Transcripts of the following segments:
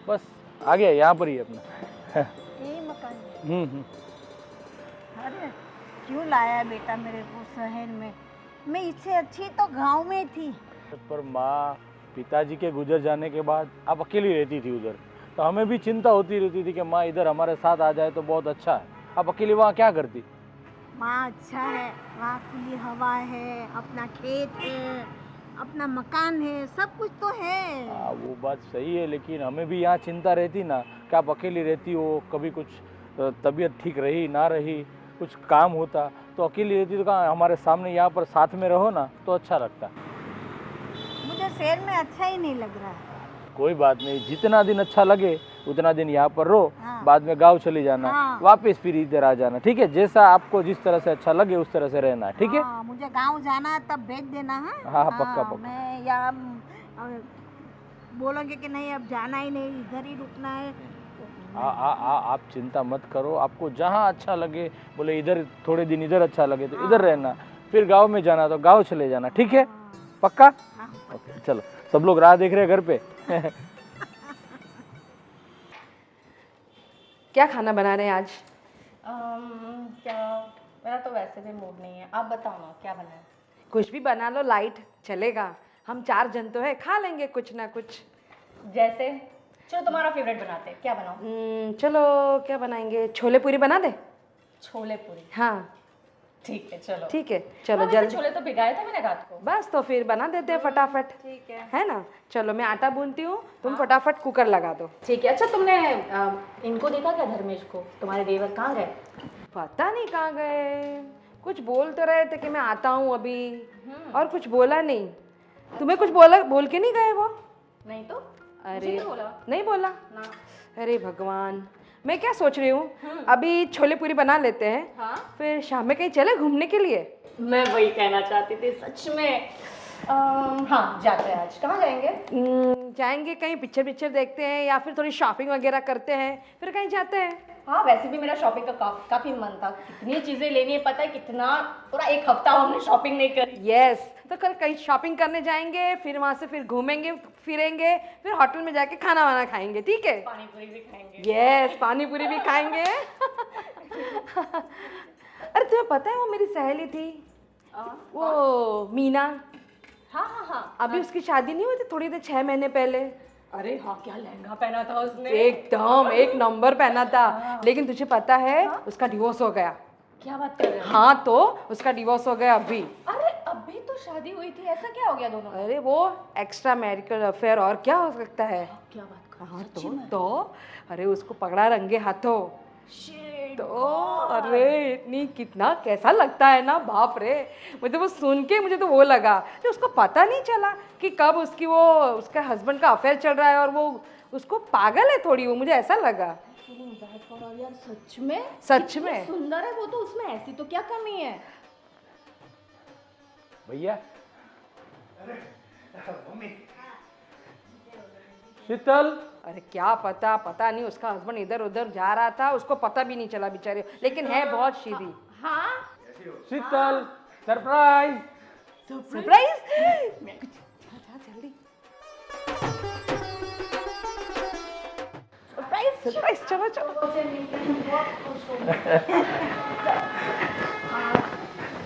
बस आ गया, यहाँ पर ही है अपना। यही मकान है। अरे क्यों लाया बेटा मेरे को शहर में? मैं इससे अच्छी तो गांव में थी। पर माँ, पिताजी के गुजर जाने के बाद आप अकेली रहती थी उधर, तो हमें भी चिंता होती रहती थी कि माँ इधर हमारे साथ आ जाए तो बहुत अच्छा है। आप अकेली वहाँ क्या करती? वहाँ अच्छा है, वहाँ खुली हवा है, अपना खेत है, अपना मकान है, सब कुछ तो है। हाँ वो बात सही है, लेकिन हमें भी यहाँ चिंता रहती ना कि आप अकेली रहती हो, कभी कुछ तबीयत ठीक रही ना रही, कुछ काम होता तो अकेली रहती तो कहाँ, हमारे सामने यहाँ पर साथ में रहो ना तो अच्छा लगता। मुझे शहर में अच्छा ही नहीं लग रहा है। कोई बात नहीं, जितना दिन अच्छा लगे उतना दिन यहाँ पर रहो। हाँ। बाद में गांव चले जाना। हाँ। वापस फिर इधर आ जाना, ठीक है? जैसा आपको जिस तरह से अच्छा लगे उस तरह से रहना है, ठीक है? हाँ, मुझे गांव जाना है तब भेज देना। हाँ, पक्का पक्का। मैं यहाँ बोलोगे कि नहीं अब जाना ही नहीं, इधर ही रुकना है। आप चिंता मत करो, आपको जहाँ अच्छा लगे, बोले इधर थोड़े दिन इधर अच्छा लगे तो इधर रहना, फिर गांव में जाना तो गांव चले जाना, ठीक है? पक्का? ओके, चलो सब लोग राह देख रहे हैं घर पे। क्या खाना बना रहे हैं आज? क्या, मेरा तो वैसे भी मूड नहीं है, आप बताओ ना क्या बनाए। कुछ भी बना लो, लाइट चलेगा। हम 4 जन तो है, खा लेंगे कुछ ना कुछ। जैसे चलो तुम्हारा फेवरेट बनाते हैं, क्या बनाओ? चलो क्या बनाएंगे, छोले पूरी बना दे। छोले पूरी, हाँ ठीक है चलो। ठीक है, चलो हाँ, वैसे जल्दी। छोले तो भिगाए थे मैंने रात को। बस तो फिर बना देते हैं फटाफट, ठीक है ना? चलो मैं आटा गूंथती हूँ, तुम फटाफट कुकर लगा दो। ठीक है। अच्छा तुमने इनको देखा क्या, धर्मेश को? तुम्हारे देवर कहाँ गए? पता नहीं कहाँ गए, कुछ बोल तो रहे थे कि मैं आता हूँ अभी, और कुछ बोला नहीं। तुम्हें कुछ बोल के नहीं गए वो? नहीं तो अरे नहीं बोला। नहीं बोला ना। अरे भगवान, मैं क्या सोच रही हूँ, अभी छोले पूरी बना लेते हैं, हाँ? फिर शाम में कहीं चले घूमने के लिए। मैं वही कहना चाहती थी सच में। हाँ जाते हैं, आज कहाँ जाएंगे? जाएंगे कहीं, पिक्चर देखते हैं या फिर थोड़ी शॉपिंग वगैरह करते हैं, फिर कहीं जाते हैं। हाँ वैसे भी मेरा शॉपिंग का काफी मन था, कितनी चीजें लेनी है पता है, कितना पूरा एक हफ्ता हमने शॉपिंग नहीं करी। यस, तो कल कहीं शॉपिंग करने जाएंगे, फिर वहाँ से फिर घूमेंगे फिरेंगे, फिर होटल में जाके खाना वाना खाएंगे, ठीक है? पानी पूरी भी खाएंगे। यस, पानी पूरी भी खाएंगे। अरे तुम्हें पता है वो मेरी सहेली थी, वो मीना। हाँ हाँ हाँ। अभी उसकी शादी नहीं हुई थी थोड़ी देर 6 महीने पहले? अरे हाँ, क्या लहंगा पहना था उसने, एकदम एक नंबर पहना था। लेकिन तुझे पता है उसका डिवोर्स हो गया। क्या बात कर रहे हो? हाँ तो उसका डिवोर्स हो गया अभी। अरे अभी तो शादी हुई थी, ऐसा क्या हो गया दोनों में? अरे वो एक्स्ट्रा मैरिटल अफेयर, और क्या हो सकता है? क्या बात कर? हाँ तो अरे उसको पकड़ा रंगे हाथों। Shit, तो अरे इतनी, कितना कैसा लगता है ना, बाप रे। मुझे वो सुन के मुझे तो वो लगा कि उसको पता नहीं चला कि कब उसका हस्बैंड का अफेयर चल रहा है, और वो उसको पागल है थोड़ी, वो मुझे ऐसा लगा। यार सच में, सच कितनी में सुंदर है वो तो, उसमें ऐसी तो क्या कमी है? भैया, शीतल, अरे क्या पता नहीं, उसका हस्बैंड इधर उधर जा रहा था, उसको पता भी नहीं चला बेचारे, लेकिन है बहुत सीधी। हाँ शीतल, सरप्राइज। सरप्राइज? जल्दी सरप्राइज, चलो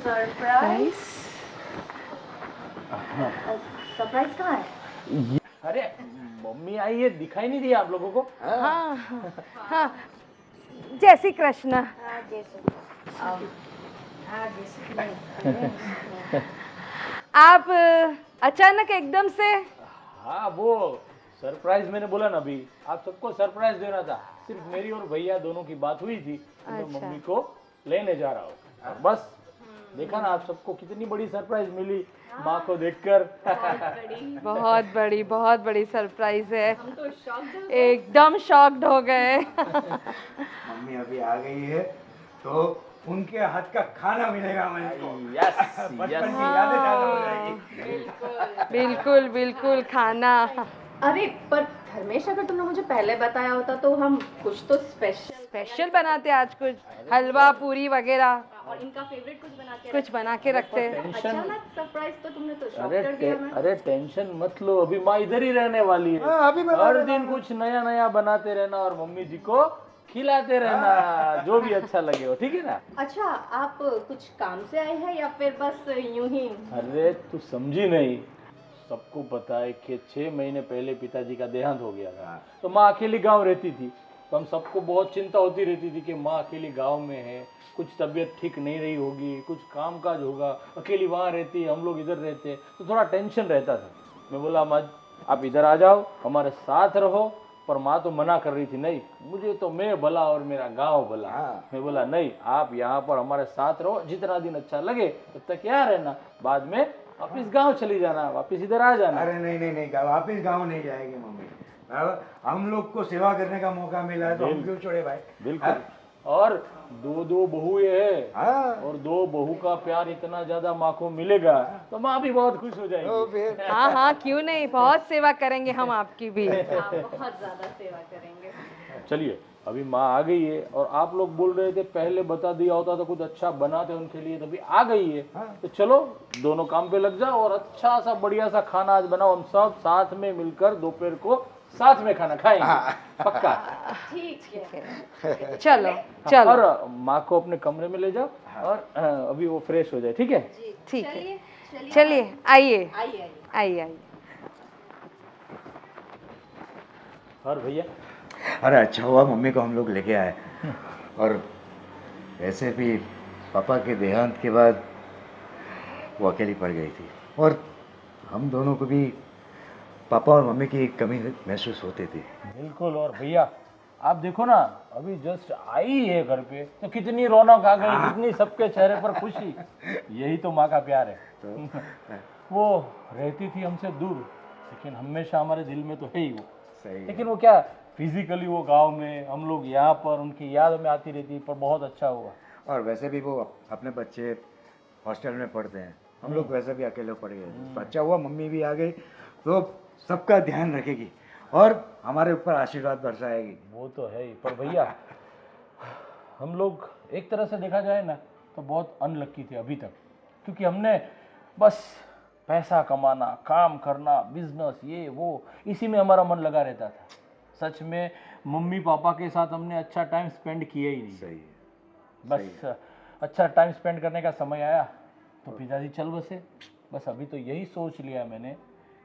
सरप्राइज। सरप्राइज कहाँ है? अरे मम्मी आई है, दिखाई नहीं दिया आप लोगों को? हाँ हाँ, जय श्री कृष्ण। आप अचानक एकदम से? हाँ वो सरप्राइज मैंने बोला ना अभी, आप सबको सरप्राइज देना था। सिर्फ मेरी और भैया दोनों की बात हुई थी, तो मैं मम्मी को लेने जा रहा हूँ। और बस देखा ना आप सबको कितनी बड़ी सरप्राइज मिली माँ को देखकर। बहुत बड़ी सरप्राइज है। हम तो शॉक्ड एकदम शॉक्ड हो गए। मम्मी अभी आ गई है तो उनके हाथ का खाना मिलेगा मुझको। यस बचपन की यादें ताजा हो जाएगी। बिल्कुल खाना। अरे पर धर्मेश, अगर तुमने मुझे पहले बताया होता तो हम कुछ तो स्पेशल स्पेशल बनाते आज, कुछ हलवा पूरी वगैरह। और इनका फेवरेट कुछ बना के कुछ बना के रखते हैं। टेंशन, अचानक सरप्राइज तो तुमने तो शॉक अरे कर दिया मैं। अरे टेंशन मत लो, अभी माँ इधर ही रहने वाली है। हाँ, अभी बना हर देना। दिन कुछ नया नया बनाते रहना और मम्मी जी को खिलाते रहना, जो भी अच्छा लगे हो, ठीक है ना। अच्छा, आप कुछ काम से आए हैं या फिर बस यूं ही? अरे तू समझी नहीं, सबको पता है कि 6 महीने पहले पिताजी का देहांत हो गया था, तो माँ अकेली गांव रहती थी। तो हम सबको बहुत चिंता होती रहती थी कि माँ अकेली गांव में है, कुछ तबीयत ठीक नहीं रही होगी, कुछ काम काज होगा, अकेली वहाँ रहती है, हम लोग इधर रहते हैं, तो थोड़ा टेंशन रहता था। मैं बोला माँ आप इधर आ जाओ, हमारे साथ रहो। पर माँ तो मना कर रही थी, नहीं मुझे तो मैं भला और मेरा गांव भला। मैं बोला नहीं, आप यहाँ पर हमारे साथ रहो, जितना दिन अच्छा लगे तब तक यहाँ रहना, बाद में वापिस गांव चली जाना, वापिस इधर आ जाना। अरे नहीं नहीं नहीं, वापिस गांव नहीं जाएगी मम्मी। अब हम लोग को सेवा करने का मौका मिला है तो हम क्यों छोड़े भाई। बिल्कुल। और दो बहुएं हैं, हाँ और 2 बहू का प्यार इतना ज्यादा माँ को मिलेगा तो माँ भी बहुत खुश हो जाएगी। तो फिर हाँ हाँ, क्यों नहीं, बहुत सेवा करेंगे हम आपकी भी। आप बहुत ज्यादा सेवा करेंगे। चलिए अभी माँ आ गई है, और आप लोग बोल रहे थे पहले बता दिया होता तो कुछ अच्छा बनाते उनके लिए, तभी आ गई है। तो चलो दोनों काम पे लग जाओ और अच्छा सा बढ़िया सा खाना आज बनाओ, हम सब साथ में मिलकर दोपहर को साथ में खाना खाएंगे, पक्का। ठीक है। चलो चलो, और माँ को अपने कमरे में ले जाओ, और अभी वो फ्रेश हो जाए, ठीक है। ठीक है, चलिए चलिए आइए आइए। आइए आइए। और भैया अरे अच्छा हुआ मम्मी को हम लोग लेके आए। और वैसे भी पापा के देहांत के बाद वो अकेली पड़ गई थी, और हम दोनों को भी पापा और मम्मी की कमी महसूस होती थी। बिल्कुल। और भैया आप देखो ना, अभी जस्ट आई है घर पे तो कितनी रौनक आ गई, कितनी सबके चेहरे पर खुशी। यही तो माँ का प्यार है। वो रहती थी हमसे दूर, लेकिन हमेशा हमारे दिल में तो है ही वो। सही है। लेकिन वो क्या, फिजिकली वो गांव में, हम लोग यहाँ पर, उनकी याद में आती रहती, पर बहुत अच्छा हुआ। और वैसे भी वो अपने बच्चे हॉस्टल में पढ़ते हैं, हम लोग वैसे भी अकेले पड़ गए थे। तो अच्छा हुआ मम्मी भी आ गई, तो सबका ध्यान रखेगी और हमारे ऊपर आशीर्वाद बरसाएगी। वो तो है ही। पर भैया हम लोग एक तरह से देखा जाए ना तो बहुत अनलक्की थे अभी तक, क्योंकि हमने बस पैसा कमाना, काम करना, बिजनेस, ये वो, इसी में हमारा मन लगा रहता था। सच में मम्मी पापा के साथ हमने अच्छा टाइम स्पेंड किया ही नहीं। सही है। बस अच्छा टाइम स्पेंड करने का समय आया तो पिताजी चल बसे। बस अभी तो यही सोच लिया मैंने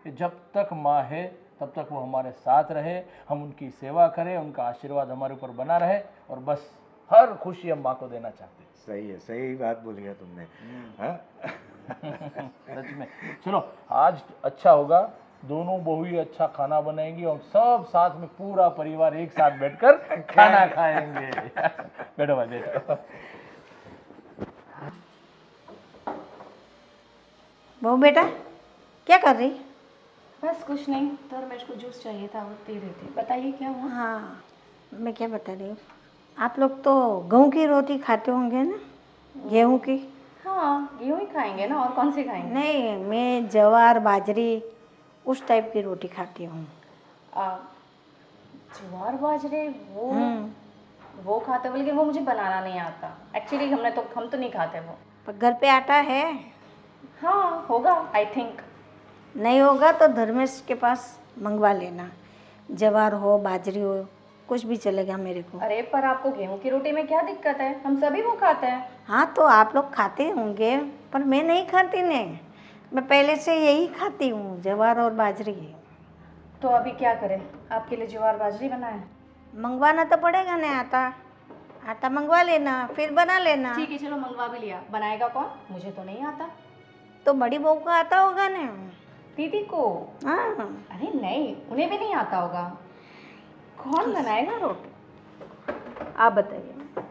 कि जब तक माँ है तब तक वो हमारे साथ रहे, हम उनकी सेवा करें, उनका आशीर्वाद हमारे ऊपर बना रहे, और बस हर खुशी हम माँ को देना चाहते हैं। सही है, सही बात बोली है तुमने। हाँ? सच में। चलो आज अच्छा होगा, दोनों बहू ही अच्छा खाना बनाएंगी और सब साथ में पूरा परिवार एक साथ बैठकर खाना खाएंगे। बैठो भाई बैठो। बहू बेटा क्या कर रही? बस कुछ नहीं, तो रमेश को जूस चाहिए था, वो पी रही थी। बताइए क्या हुआ? हाँ, मैं क्या बता रही हूँ, आप लोग तो गेहूँ की रोटी खाते होंगे ना? गेहूँ की? हाँ, गेहूँ ही खाएंगे ना, और कौन सी खाएंगे? नहीं, मैं जवार बाजरी उस टाइप की रोटी खाती हूँ। ज्वार बाजरे वो खाते हो, लेकिन वो मुझे बनाना नहीं आता एक्चुअली। हम तो नहीं खाते वो। पर घर पे आटा है? हाँ होगा, आई थिंक। नहीं होगा तो धर्मेश के पास मंगवा लेना, जवार हो बाजरी हो कुछ भी चलेगा मेरे को। अरे पर आपको गेहूं की रोटी में क्या दिक्कत है? हम सभी वो खाते हैं। हाँ तो आप लोग खाते होंगे, पर मैं नहीं खाती ने, मैं पहले से यही खाती हूँ, जवार और बाजरी। तो अभी क्या करें? आपके लिए ज्वार बाजरी बनाए? मंगवाना तो पड़ेगा ना आटा, आटा मंगवा लेना फिर बना लेना। ठीक है चलो, मंगवा भी लिया। बनाएगा कौन? मुझे तो नहीं आता। तो बड़ी बहू को आता होगा ना? दीदी को? हाँ। अरे नहीं, उन्हें भी नहीं आता होगा। कौन बनाएगा रोटी? आप बताइए।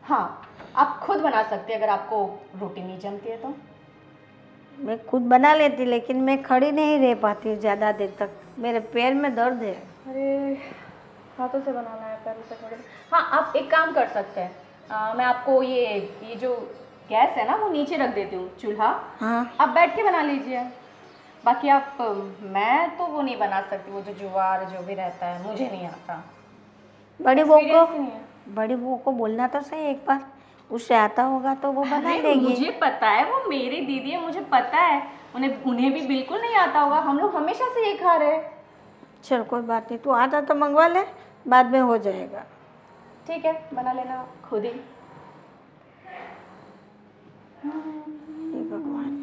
हाँ, आप खुद बना सकते हैं अगर आपको रोटी नहीं जमती है तो। मैं खुद बना लेती, लेकिन मैं खड़ी नहीं रह पाती ज़्यादा देर तक, मेरे पैर में दर्द है। अरे हाथों से बनाना है, पैरों से थोड़ी। हाँ, आप एक काम कर सकते हैं, मैं आपको ये जो गैस है ना वो नीचे रख देती हूँ, चूल्हा। हाँ। आप बैठ के बना लीजिए। बाकी आप मैं तो वो नहीं बना सकती, वो जो ज्वार जो भी रहता है मुझे नहीं आता। बड़ी बहू Experience नहीं है। को, बड़ी बहू को बोलना तो सही एक बार, उससे आता होगा तो वो बना अरे लेगी। मुझे पता है, वो मेरी दीदी है, मुझे पता है। उन्हें उन्हें भी बिल्कुल नहीं आता होगा, हम लोग हमेशा से ये खा रहे हैं। चल कोई बात नहीं, तू आता तो मंगवा ले, बाद में हो जाएगा। ठीक है, बना लेना खुद ही। हे भगवान।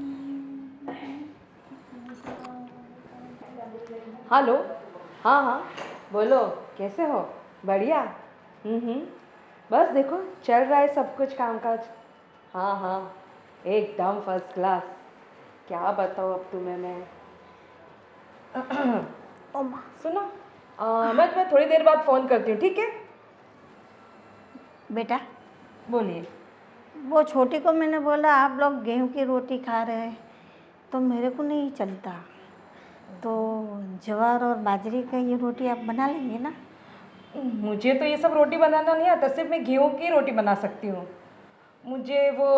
हेलो। हाँ हाँ, बोलो कैसे हो? बढ़िया। बस देखो चल रहा है सब कुछ कामकाज। हाँ हाँ, एकदम फर्स्ट क्लास। क्या बताऊँ अब तुम्हें मैं। ओमा, सुनो, मैं तुम्हें थोड़ी देर बाद फ़ोन करती हूँ, ठीक है? बेटा बोलिए। वो छोटी को मैंने बोला आप लोग गेहूं की रोटी खा रहे हैं तो मेरे को नहीं चलता, तो ज्वार और बाजरे का ये रोटी आप बना लेंगे ना? मुझे तो ये सब रोटी बनाना नहीं आता, सिर्फ मैं गेहूं की रोटी बना सकती हूँ। मुझे वो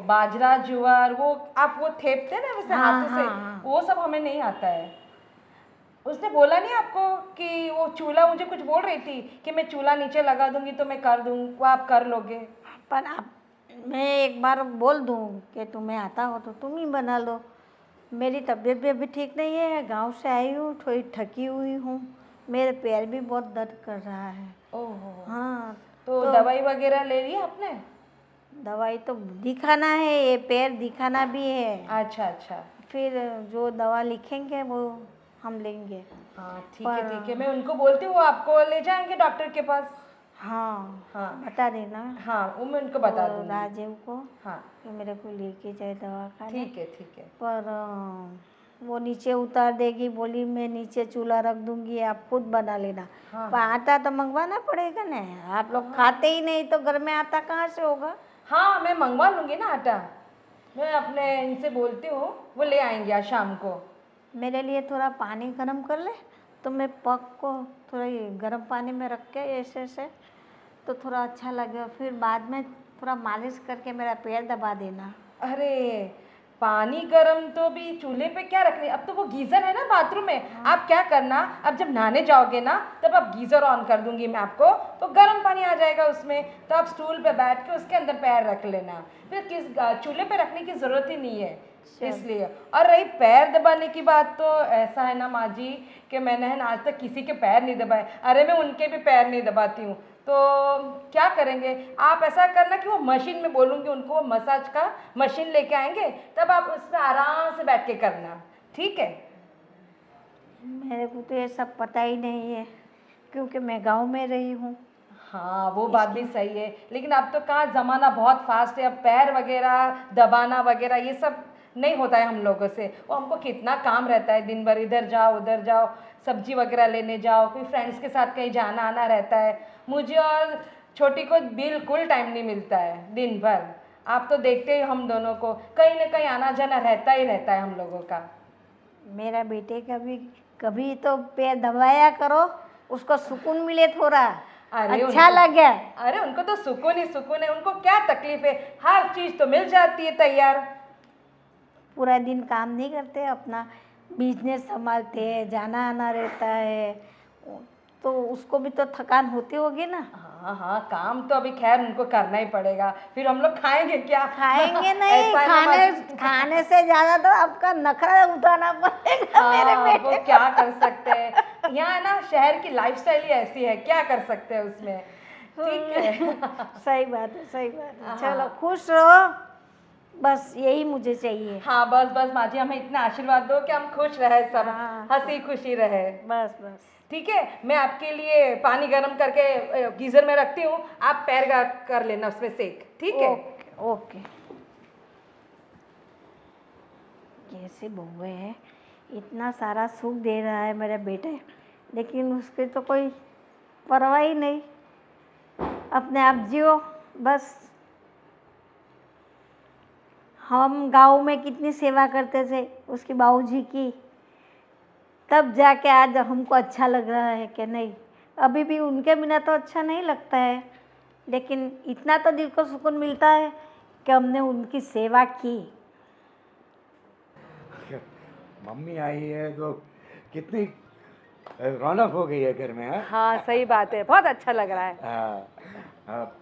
बाजरा ज्वार वो आप वो थेपते ना वैसे हाँ, हाथों से, हाँ। वो सब हमें नहीं आता है। उसने बोला नहीं आपको कि वो चूल्हा, मुझे कुछ बोल रही थी कि मैं चूल्हा नीचे लगा दूंगी तो मैं कर दूँ, वो आप कर लोगे? पर आप, मैं एक बार बोल दूँ कि तुम्हें आता हो तो तुम ही बना लो। मेरी तबीयत भी अभी ठीक नहीं है, गांव से आई हूँ, थोड़ी थकी हुई हूँ, मेरे पैर भी बहुत दर्द कर रहा है। ओहो, हाँ तो दवाई वगैरह ले ली आपने? दवाई तो दिखाना है, ये पैर दिखाना भी है, अच्छा अच्छा। फिर जो दवा लिखेंगे वो हम लेंगे। हाँ ठीक है ठीक है, मैं उनको बोलती हूँ आपको ले जाएंगे डॉक्टर के पास। हाँ हाँ बता देना। हाँ, वो मैं उनको बता वो दूँगी। राजीव को हाँ कि मेरे को लेके जाए दवा खाने। ठीक है ठीक है। पर वो नीचे उतार देगी, बोली मैं नीचे चूल्हा रख दूंगी, आप खुद बना लेना। हाँ पर आटा तो मंगवाना पड़ेगा ना, आप लोग खाते ही नहीं तो घर में आटा कहाँ से होगा? हाँ, मैं मंगवा लूँगी ना आटा, मैं अपने इनसे बोलती हूँ, वो ले आएंगे आज शाम को। मेरे लिए थोड़ा पानी गर्म कर ले, तो मैं पग को थोड़ा ये गर्म पानी में रख के ऐसे ऐसे तो थोड़ा अच्छा लगेगा, फिर बाद में थोड़ा मालिश करके मेरा पैर दबा देना। अरे पानी गर्म तो भी चूल्हे पे क्या रखने, अब तो वो गीज़र है ना बाथरूम में। आप क्या करना, अब जब नहाने जाओगे ना तब आप गीज़र ऑन कर दूंगी मैं आपको, तो गर्म पानी आ जाएगा उसमें, तो आप स्टूल पे बैठ के उसके अंदर पैर रख लेना, फिर चूल्हे पे रखने की ज़रूरत ही नहीं है इसलिए। और रही पैर दबाने की बात, तो ऐसा है ना माँ जी कि मैंने है ना आज तक किसी के पैर नहीं दबाए। अरे मैं उनके भी पैर नहीं दबाती हूँ, तो क्या करेंगे आप, ऐसा करना कि वो मशीन में बोलूँगी उनको, मसाज का मशीन लेके आएंगे, तब आप उसमें आराम से बैठ के करना, ठीक है? मेरे को तो ये सब पता ही नहीं है क्योंकि मैं गांव में रही हूँ। हाँ वो बात भी सही है, लेकिन अब तो कहाँ ज़माना बहुत फास्ट है, अब पैर वगैरह दबाना वगैरह ये सब नहीं होता है हम लोगों से। वो हमको कितना काम रहता है, दिन भर इधर जाओ उधर जाओ, सब्जी वगैरह लेने जाओ, कोई फ्रेंड्स के साथ कहीं जाना आना रहता है। मुझे और छोटी को बिल्कुल टाइम नहीं मिलता है दिन भर। आप तो देखते ही हम दोनों को कहीं ना कहीं आना जाना रहता ही रहता है हम लोगों का। मेरा बेटे का भी कभी तो पैर दबाया करो, उसको सुकून मिले थोड़ा, अरे अच्छा लगे। अरे उनको तो सुकून ही सुकून है, उनको क्या तकलीफ है, हर चीज़ तो मिल जाती है तैयार। पूरा दिन काम नहीं करते, अपना बिजनेस संभालते हैं, जाना आना रहता है, तो उसको भी तो थकान होती होगी ना। हाँ हाँ, काम तो अभी खैर उनको करना ही पड़ेगा, फिर हम लोग खाएंगे क्या? खाएंगे नहीं, ऐसा है ना खाने बाजी। खाने से ज्यादा तो आपका नखरा उठाना पड़ेगा मेरे हाँ, बेटे वो को। क्या कर सकते हैं, यहाँ ना शहर की लाइफस्टाइल ही ऐसी है, क्या कर सकते हैं उसमें। ठीक है। सही बात है, सही बात है। हाँ। चलो खुश रहो, बस यही मुझे चाहिए। हाँ बस बस माँ जी, हमें इतना आशीर्वाद दो कि हम खुश रहे, सब हाँ। हंसी खुशी रहे। बस बस। ठीक है, मैं आपके लिए पानी गर्म करके गीजर में रखती हूँ, आप पैर कर लेना उसमें सेक, ठीक है? Okay okay. कैसे बहुए है, इतना सारा सुख दे रहा है मेरे बेटे, लेकिन उसकी तो कोई परवाह ही नहीं, अपने आप जियो बस। हम गांव में कितनी सेवा करते थे उसकी बाबूजी की, तब जाके आज हमको अच्छा लग रहा है कि नहीं, अभी भी उनके बिना तो अच्छा नहीं लगता है, लेकिन इतना तो दिल को सुकून मिलता है कि हमने उनकी सेवा की। मम्मी आई है तो कितनी रौनक हो गई है घर में। हाँ हाँ सही बात है, बहुत अच्छा लग रहा है। हाँ, हाँ।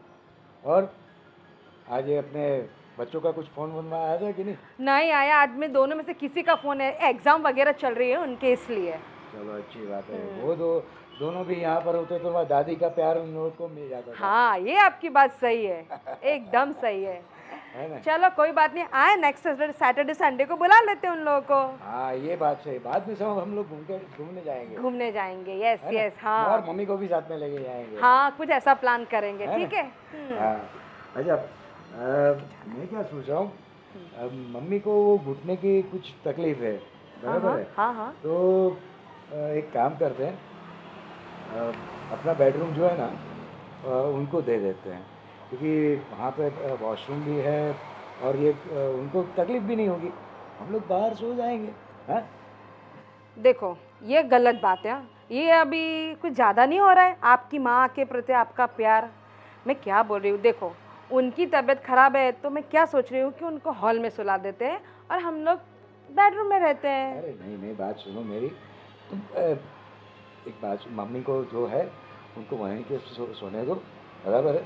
और आज ये अपने बच्चों का कुछ फ़ोन वोन आया था कि नहीं? नहीं आया, आज में दोनों में से किसी का फ़ोन है, एग्ज़ाम वगैरह चल रही है उनके, इसलिए। चलो अच्छी बात है। वो दोनों भी यहाँ पर होते तो हमारी दादी का प्यार उन लोगों को मिल जाता था। हाँ, ये आपकी बात सही है, एकदम सही है। है ना? चलो कोई बात नहीं, आए नेक्स्ट सैटरडे संडे को बुला लेते हैं उन लोगों को। हाँ ये बात सही। बाद में सब हम लोग घूमने जाएंगे। घूमने जाएंगे, यस है ना? यस, हाँ और मम्मी को भी साथ में लेके जाएंगे। हाँ, कुछ ऐसा प्लान करेंगे, है ना? ठीक है। हाँ अच्छा, मैं क्या सोच रहा हूँ, मम्मी को वो घुटने की कुछ तकलीफ है, बराबर है? हाँ हाँ तो एक काम करते हैं, अपना बेडरूम जो है ना उनको दे देते हैं, क्योंकि वहाँ पे वॉशरूम भी है और ये उनको तकलीफ भी नहीं होगी, हम लोग बाहर सो जाएंगे। हाँ देखो ये गलत बात है, ये अभी कुछ ज़्यादा नहीं हो रहा है? आपकी माँ के प्रति आपका प्यार, मैं क्या बोल रही हूँ, देखो उनकी तबीयत खराब है तो मैं क्या सोच रही हूँ कि उनको हॉल में सुला देते हैं और हम लोग बेडरूम में रहते हैं। अरे नहीं नहीं, बात सुनो मेरी, तुम एक बात, मम्मी को जो है उनको वहीं के सोने दो, बराबर है?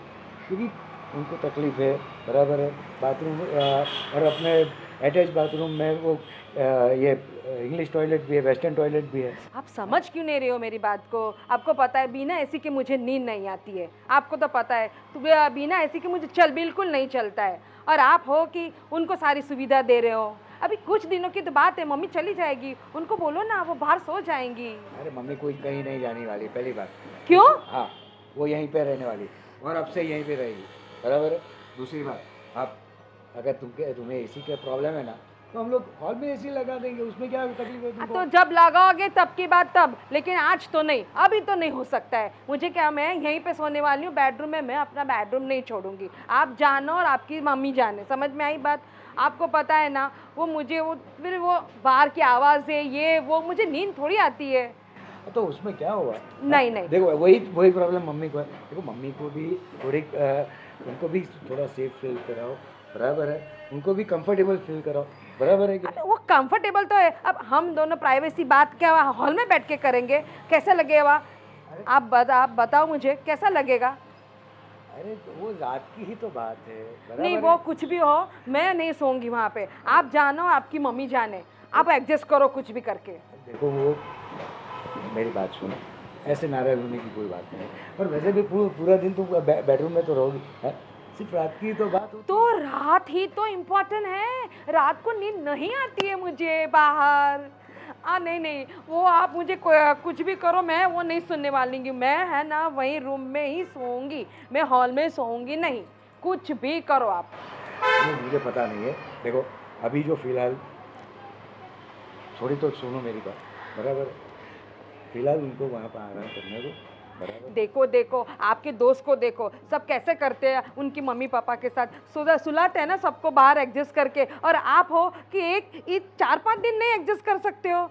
क्योंकि उनको तकलीफ है, बराबर है? बाथरूम और अपने अटैच बाथरूम में वो ये इंग्लिश टॉयलेट भी है, वेस्टर्न टॉयलेट भी है। आप समझ क्यों नहीं रहे हो मेरी बात को? आपको पता है बिना एसी के मुझे नींद नहीं आती है, आपको तो पता है, तो बिना एसी के मुझे बिल्कुल नहीं चलता है। और आप हो कि उनको सारी सुविधा दे रहे हो। अभी कुछ दिनों की तो बात है, मम्मी चली जाएगी, उनको बोलो ना वो बाहर सो जाएंगी। अरे मम्मी कोई कहीं नहीं जाने वाली, पहली बात। क्यों? हाँ, वो यहीं पे रहने वाली और अब से यहीं पे रहेगी, बराबर है? दूसरी बात, आप अगर तुम्हें एसी का प्रॉब्लम है ना, तो हम लोग हॉल में एसी लगा देंगे, उसमें क्या तकलीफ है तुमको? तो जब लगाओगे तब की बात तब, लेकिन आज तो नहीं, अभी तो नहीं हो सकता है। मुझे क्या, मैं यहीं पे सोने वाली हूँ बेडरूम में, मैं अपना बेडरूम नहीं छोड़ूंगी। आप जानो और आपकी मम्मी जाने, समझ में आई बात? आपको पता है ना, वो मुझे वो फिर वो बाहर की आवाज़ है, ये वो, मुझे नींद थोड़ी आती है। तो उसमें क्या हुआ? नहीं नहीं, देखो वही प्रॉब्लम मम्मी को है। देखो मम्मी को भी थोड़ी उनको भी थोड़ा सेफ फील कराओ, बराबर है? उनको भी कंफर्टेबल फील कराओ, बराबर है कि? अरे वो कंफर्टेबल तो है, अब हम दोनों प्राइवेसी बात क्या हॉल में बैठ के करेंगे, कैसा लगेगा? आप बताओ मुझे कैसा लगेगा? अरे तो वो रात की ही तो बात है, बराबर नहीं है? वो कुछ भी हो, मैं नहीं सोऊंगी वहाँ पे। आप जानो, आपकी मम्मी जाने, आप एडजस्ट करो कुछ भी करके। देखो वो मेरी बात सुनो, ऐसे नाराज होने की कोई बात नहीं है। और वैसे भी पूरा दिन तुम बेडरूम में तो रहोगी, है? सिर्फ रात की तो बात होती तो रात ही तो इम्पोर्टेंट है, रात को नींद नहीं आती है मुझे बाहर। नहीं नहीं, वो आप मुझे कुछ भी करो, मैं वो नहीं सुनने वाली हूँ। मैं है ना वहीं रूम में ही सोऊंगी, मैं हॉल में सोऊंगी नहीं, कुछ भी करो आप। है। मुझे पता नहीं है। देखो अभी जो फिलहाल, थोड़ी तो सुनो मेरी बात, बराबर है? फिलहाल उनको वहाँ पर आराम करने दो, बराबर? देखो देखो, आपके दोस्त को देखो, सब कैसे करते हैं उनकी मम्मी पापा के साथ, सुलाते हैं ना सबको बाहर एडजस्ट करके, और आप हो कि एक 4-5 दिन नहीं एडजस्ट कर सकते हो।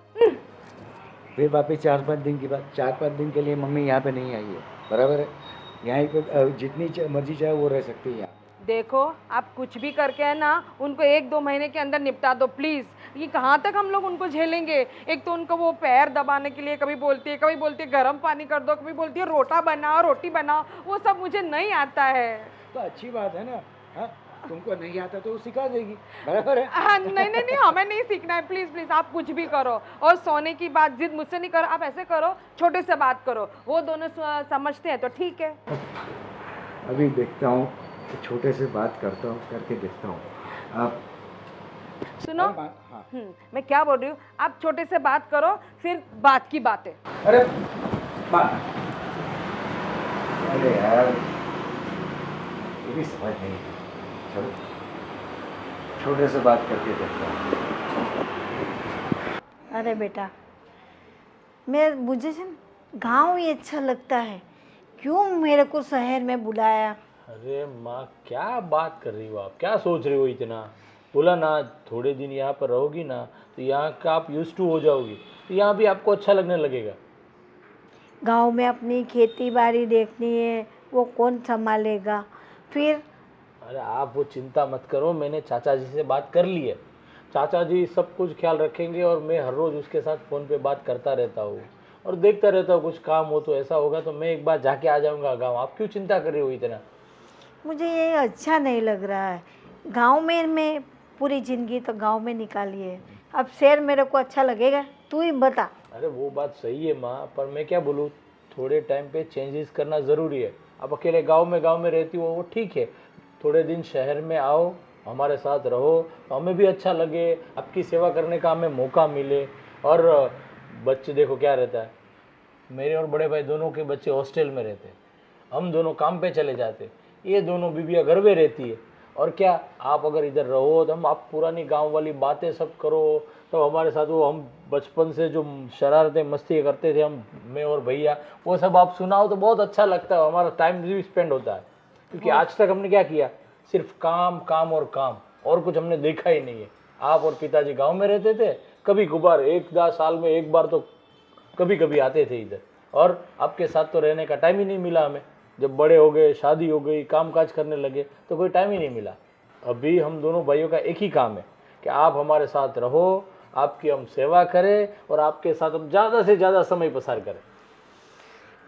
फिर वापस 4-5 दिन की बात, 4-5 दिन के लिए मम्मी यहाँ पे नहीं आई है, बराबर है? यहाँ पे जितनी मर्जी चाहे वो रह सकती है यहाँ। देखो आप कुछ भी करके है ना, उनको 1-2 महीने के अंदर निपटा दो प्लीज़। ये कहाँ तक हम लोग उनको झेलेंगे? एक तो उनको वो पैर दबाने के लिए कभी बोलती है गर्म पानी कर दो, कभी बोलती है रोटी बनाओ, वो सब मुझे नहीं आता है। तो अच्छी बात है ना, हाँ? तुमको नहीं आता तो वो सिखा देगी, बराबर है? नहीं नहीं नहीं, हमें नहीं सीखना है, प्लीज़ प्लीज़ आप कुछ भी करो। और सोने की बात जिद मुझसे नहीं करो, आप ऐसे करो, छोटे से बात करो, वो दोनों समझते हैं तो ठीक है। अभी देखता हूँ, छोटे से बात करता हूँ, करके देखता हूँ। आप सुनो, हाँ। मैं क्या बोल रही हूँ, आप छोटे से बात करो, फिर बात की बातें। अरे अरे यार, ये भी समझ नहीं। चलो छोटे से बात करके देखता हूँ। अरे बेटा, मुझे गांव ही अच्छा लगता है, क्यों मेरे को शहर में बुलाया? अरे माँ क्या बात कर रही हो आप, क्या सोच रही हो इतना? बोला ना थोड़े दिन यहाँ पर रहोगी ना तो यहाँ का आप यूज टू हो जाओगी, तो यहाँ भी आपको अच्छा लगने लगेगा। गांव में अपनी खेती बाड़ी देखनी है, वो कौन संभालेगा फिर? अरे आप वो चिंता मत करो, मैंने चाचा जी से बात कर ली है, चाचा जी सब कुछ ख्याल रखेंगे और मैं हर रोज़ उसके साथ फ़ोन पे बात करता रहता हूँ और देखता रहता हूँ, कुछ काम हो तो ऐसा होगा तो मैं एक बार जाके आ जाऊँगा गाँव। आप क्यों चिंता कर रही हो इतना? मुझे ये अच्छा नहीं लग रहा है। गांव में मैं पूरी ज़िंदगी तो गांव में निकाली है, अब शहर मेरे को अच्छा लगेगा? तू ही बता। अरे वो बात सही है माँ, पर मैं क्या बोलूँ, थोड़े टाइम पे चेंजेस करना ज़रूरी है। अब अकेले गांव में रहती हो वो ठीक है, थोड़े दिन शहर में आओ, हमारे साथ रहो, तो हमें भी अच्छा लगे, आपकी सेवा करने का हमें मौका मिले। और बच्चे देखो क्या रहता है, मेरे और बड़े भाई दोनों के बच्चे हॉस्टल में रहते हैं, हम दोनों काम पे चले जाते, ये दोनों बीबियाँ घर में रहती है। और क्या, आप अगर इधर रहो तो हम आप पुरानी गांव वाली बातें सब करो, तो हमारे साथ वो हम बचपन से जो शरारतें मस्ती करते थे हम, मैं और भैया, वो सब आप सुनाओ तो बहुत अच्छा लगता है, हमारा टाइम भी स्पेंड होता है। क्योंकि आज तक हमने क्या किया, सिर्फ काम काम और काम, और कुछ हमने देखा ही नहीं है। आप और पिताजी गांव में रहते थे, कभी कभार एक 10 साल में एक बार तो कभी कभी आते थे इधर, और आपके साथ तो रहने का टाइम ही नहीं मिला हमें। जब बड़े हो गए, शादी हो गई, काम काज करने लगे, तो कोई टाइम ही नहीं मिला। अभी हम दोनों भाइयों का एक ही काम है कि आप हमारे साथ रहो, आपकी हम सेवा करें, और आपके साथ हम ज़्यादा से ज़्यादा समय पसार करें।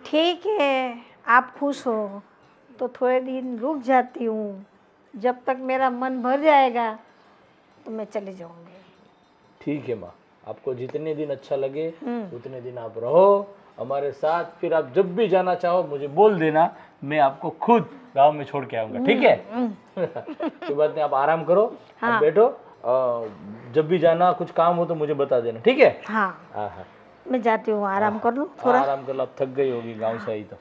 ठीक है, आप खुश हो तो थोड़े दिन रुक जाती हूँ, जब तक मेरा मन भर जाएगा तो मैं चली जाऊँगी। ठीक है माँ, आपको जितने दिन अच्छा लगे उतने दिन आप रहो हमारे साथ, फिर आप जब भी जाना चाहो मुझे बोल देना, मैं आपको खुद गांव में छोड़ के आऊँगा, ठीक है? कोई बात नहीं, आप आराम करो, आप बैठो, जब भी जाना कुछ काम हो तो मुझे बता देना, ठीक है? हाँ हाँ हाँ, मैं जाती हूँ, आराम कर लूँ थोड़ा। आराम कर लो, आप थक गई होगी गांव से आई तो।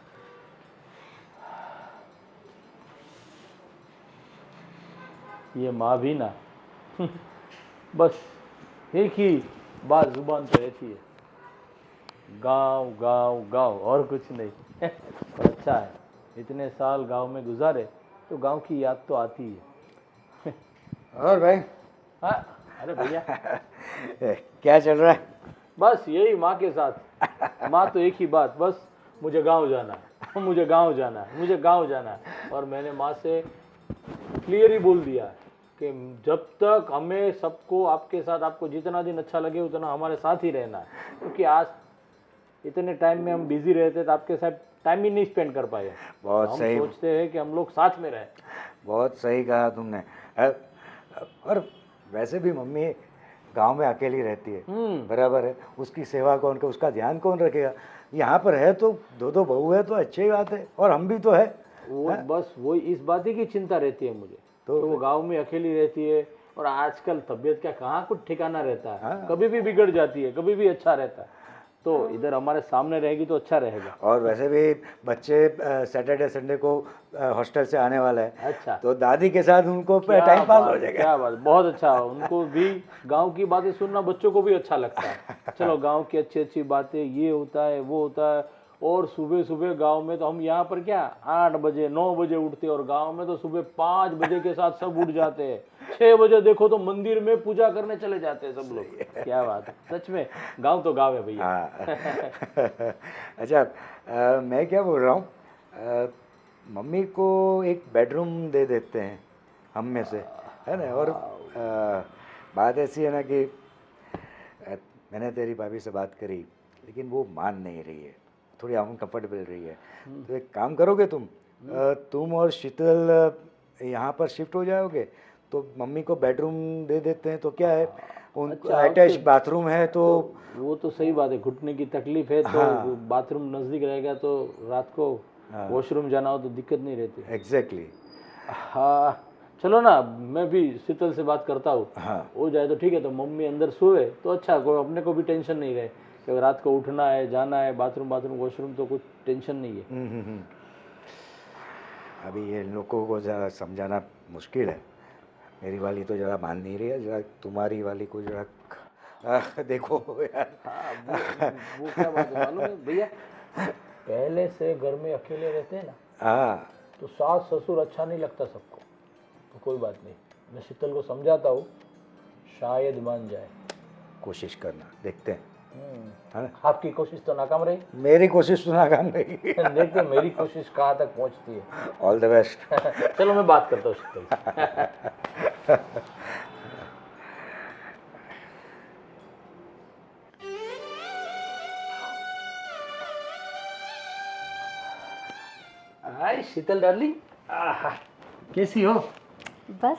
ये माँ भी ना बस एक ही बात जुबान पे रहती है, गांव गांव गांव, और कुछ नहीं। पर अच्छा है, इतने साल गांव में गुजारे तो गांव की याद तो आती है। और भाई हाँ, अरे भैया, क्या चल रहा है? बस यही माँ के साथ, माँ तो एक ही बात, बस मुझे गांव जाना है, मुझे गांव जाना है, मुझे गांव जाना है। और मैंने माँ से क्लियर ही बोल दिया है कि जब तक हमें सबको आपके साथ, आपको जितना दिन अच्छा लगे उतना हमारे साथ ही रहना है। क्योंकि आज इतने टाइम में हम बिजी रहते तो आपके साथ टाइम ही नहीं स्पेंड कर पाए। बहुत हम सही, सोचते हैं कि हम लोग साथ में रहें। बहुत सही कहा तुमने। और वैसे भी मम्मी गांव में अकेली रहती है, बराबर है, उसकी सेवा कौन कर, उसका ध्यान कौन रखेगा? यहाँ पर है तो दो दो बहू है तो अच्छी बात है, और हम भी तो है। वो बस वही इस बात ही की चिंता रहती है मुझे, तो वो गांव में अकेली रहती है, और आजकल तबीयत का कहाँ कुछ ठिकाना रहता है, कभी भी बिगड़ जाती है, कभी भी अच्छा रहता है। तो इधर हमारे सामने रहेगी तो अच्छा रहेगा। और वैसे भी बच्चे सैटरडे संडे को हॉस्टल से आने वाला है, अच्छा, तो दादी के साथ उनको टाइम पास हो जाएगा। क्या बात, बहुत अच्छा, उनको भी गांव की बातें सुनना बच्चों को भी अच्छा लगता है। चलो, गांव की अच्छी अच्छी बातें, ये होता है वो होता है। और सुबह सुबह गांव में तो हम यहाँ पर क्या 8 बजे 9 बजे उठते, और गांव में तो सुबह 5 बजे के साथ सब उठ जाते हैं। 6 बजे देखो तो मंदिर में पूजा करने चले जाते हैं सब लोग। क्या बात है, सच में गांव तो गांव है भैया। हाँ। अच्छा, मैं क्या बोल रहा हूँ, मम्मी को एक बेडरूम दे देते हैं हम में से, है ना? और बात ऐसी है ना कि मैंने तेरी भाभी से बात करी, लेकिन वो मान नहीं रही है, थोड़ी अनकम्फर्टेबल रही है। तो एक काम करोगे तुम और शीतल यहाँ पर शिफ्ट हो जाओगे, तो मम्मी को बेडरूम दे देते हैं, तो क्या है, उनको अटैच बाथरूम है, तो वो तो सही बात है, घुटने की तकलीफ है तो बाथरूम नज़दीक रहेगा, तो रात को वॉशरूम जाना हो तो दिक्कत नहीं रहती। एग्जैक्टली। हाँ, चलो ना, मैं भी शीतल से बात करता हूँ। हाँ, हो जाए तो ठीक है, तो मम्मी अंदर सोए तो अच्छा, कोई अपने को भी टेंशन नहीं रहे कि रात को उठना है, जाना है, बाथरूम वॉशरूम, तो कुछ टेंशन नहीं है। अभी ये लोगों को ज़रा समझाना मुश्किल है। मेरी वाली तो ज़रा मान नहीं रही है, ज़रा तुम्हारी वाली को ज़रा देखो यार। हाँ, वो क्या बात है मालूम है भैया, पहले से घर में अकेले रहते हैं ना, हाँ, तो सास ससुर अच्छा नहीं लगता सबको। तो कोई बात नहीं, मैं शीतल को समझाता हूँ, शायद मान जाए। कोशिश करना, देखते हैं। हाँ? आपकी कोशिश तो नाकाम रही, मेरी कोशिश तो नाकाम रही। देखते हैं मेरी कोशिश कहाँ तक पहुँचती है। All the best. चलो, मैं बात करता हूँ शीतल से। हाय शीतल डार्लिंग, कैसी हो? बस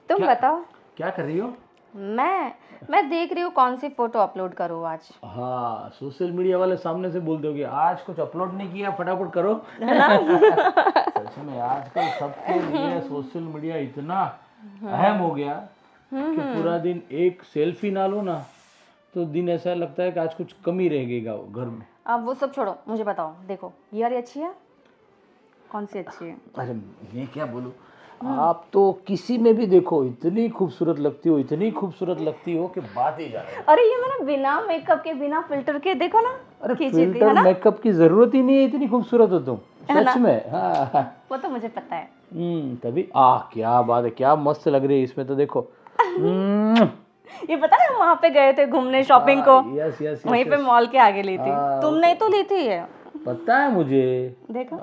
तुम क्या? बताओ। क्या कर रही हो? मैं देख रही हूँ कौन सी फोटो अपलोड करूँ आज। हाँ, सोशल मीडिया वाले सामने से बोल दोगे आज कुछ अपलोड नहीं किया, फटाफट करो। है ना? सच में आजकल सबके लिए सोशल मीडिया इतना अहम हो गया कि पूरा दिन एक सेल्फी ना लो ना तो दिन ऐसा लगता है कि आज कुछ कमी रह गई घर में। अब वो सब छोड़ो, मुझे बताओ। देखो ये वाली अच्छी है, कौन सी अच्छी है? अरे मैं क्या बोलूं, आप तो किसी में भी देखो इतनी खूबसूरत लगती हो, इतनी खूबसूरत लगती हो कि बात ही जाने। अरे ये मैंने बिना मेकअप के, बिना फिल्टर के, देखो ना, अरे खींची थी, है फिल्टर ना? मेकअप की जरूरत ही नहीं है, इतनी खूबसूरत हो तुम सच में। हाँ वो तो मुझे पता है। तभी क्या बात है, क्या मस्त लग रही है इसमें तो देखो। ये पता है हम वहाँ पे गए थे घूमने शॉपिंग को, यस यस वहीं पे मॉल के आगे ली थी। तुमने ही तो ली थी ये। पता है मुझे। देखो।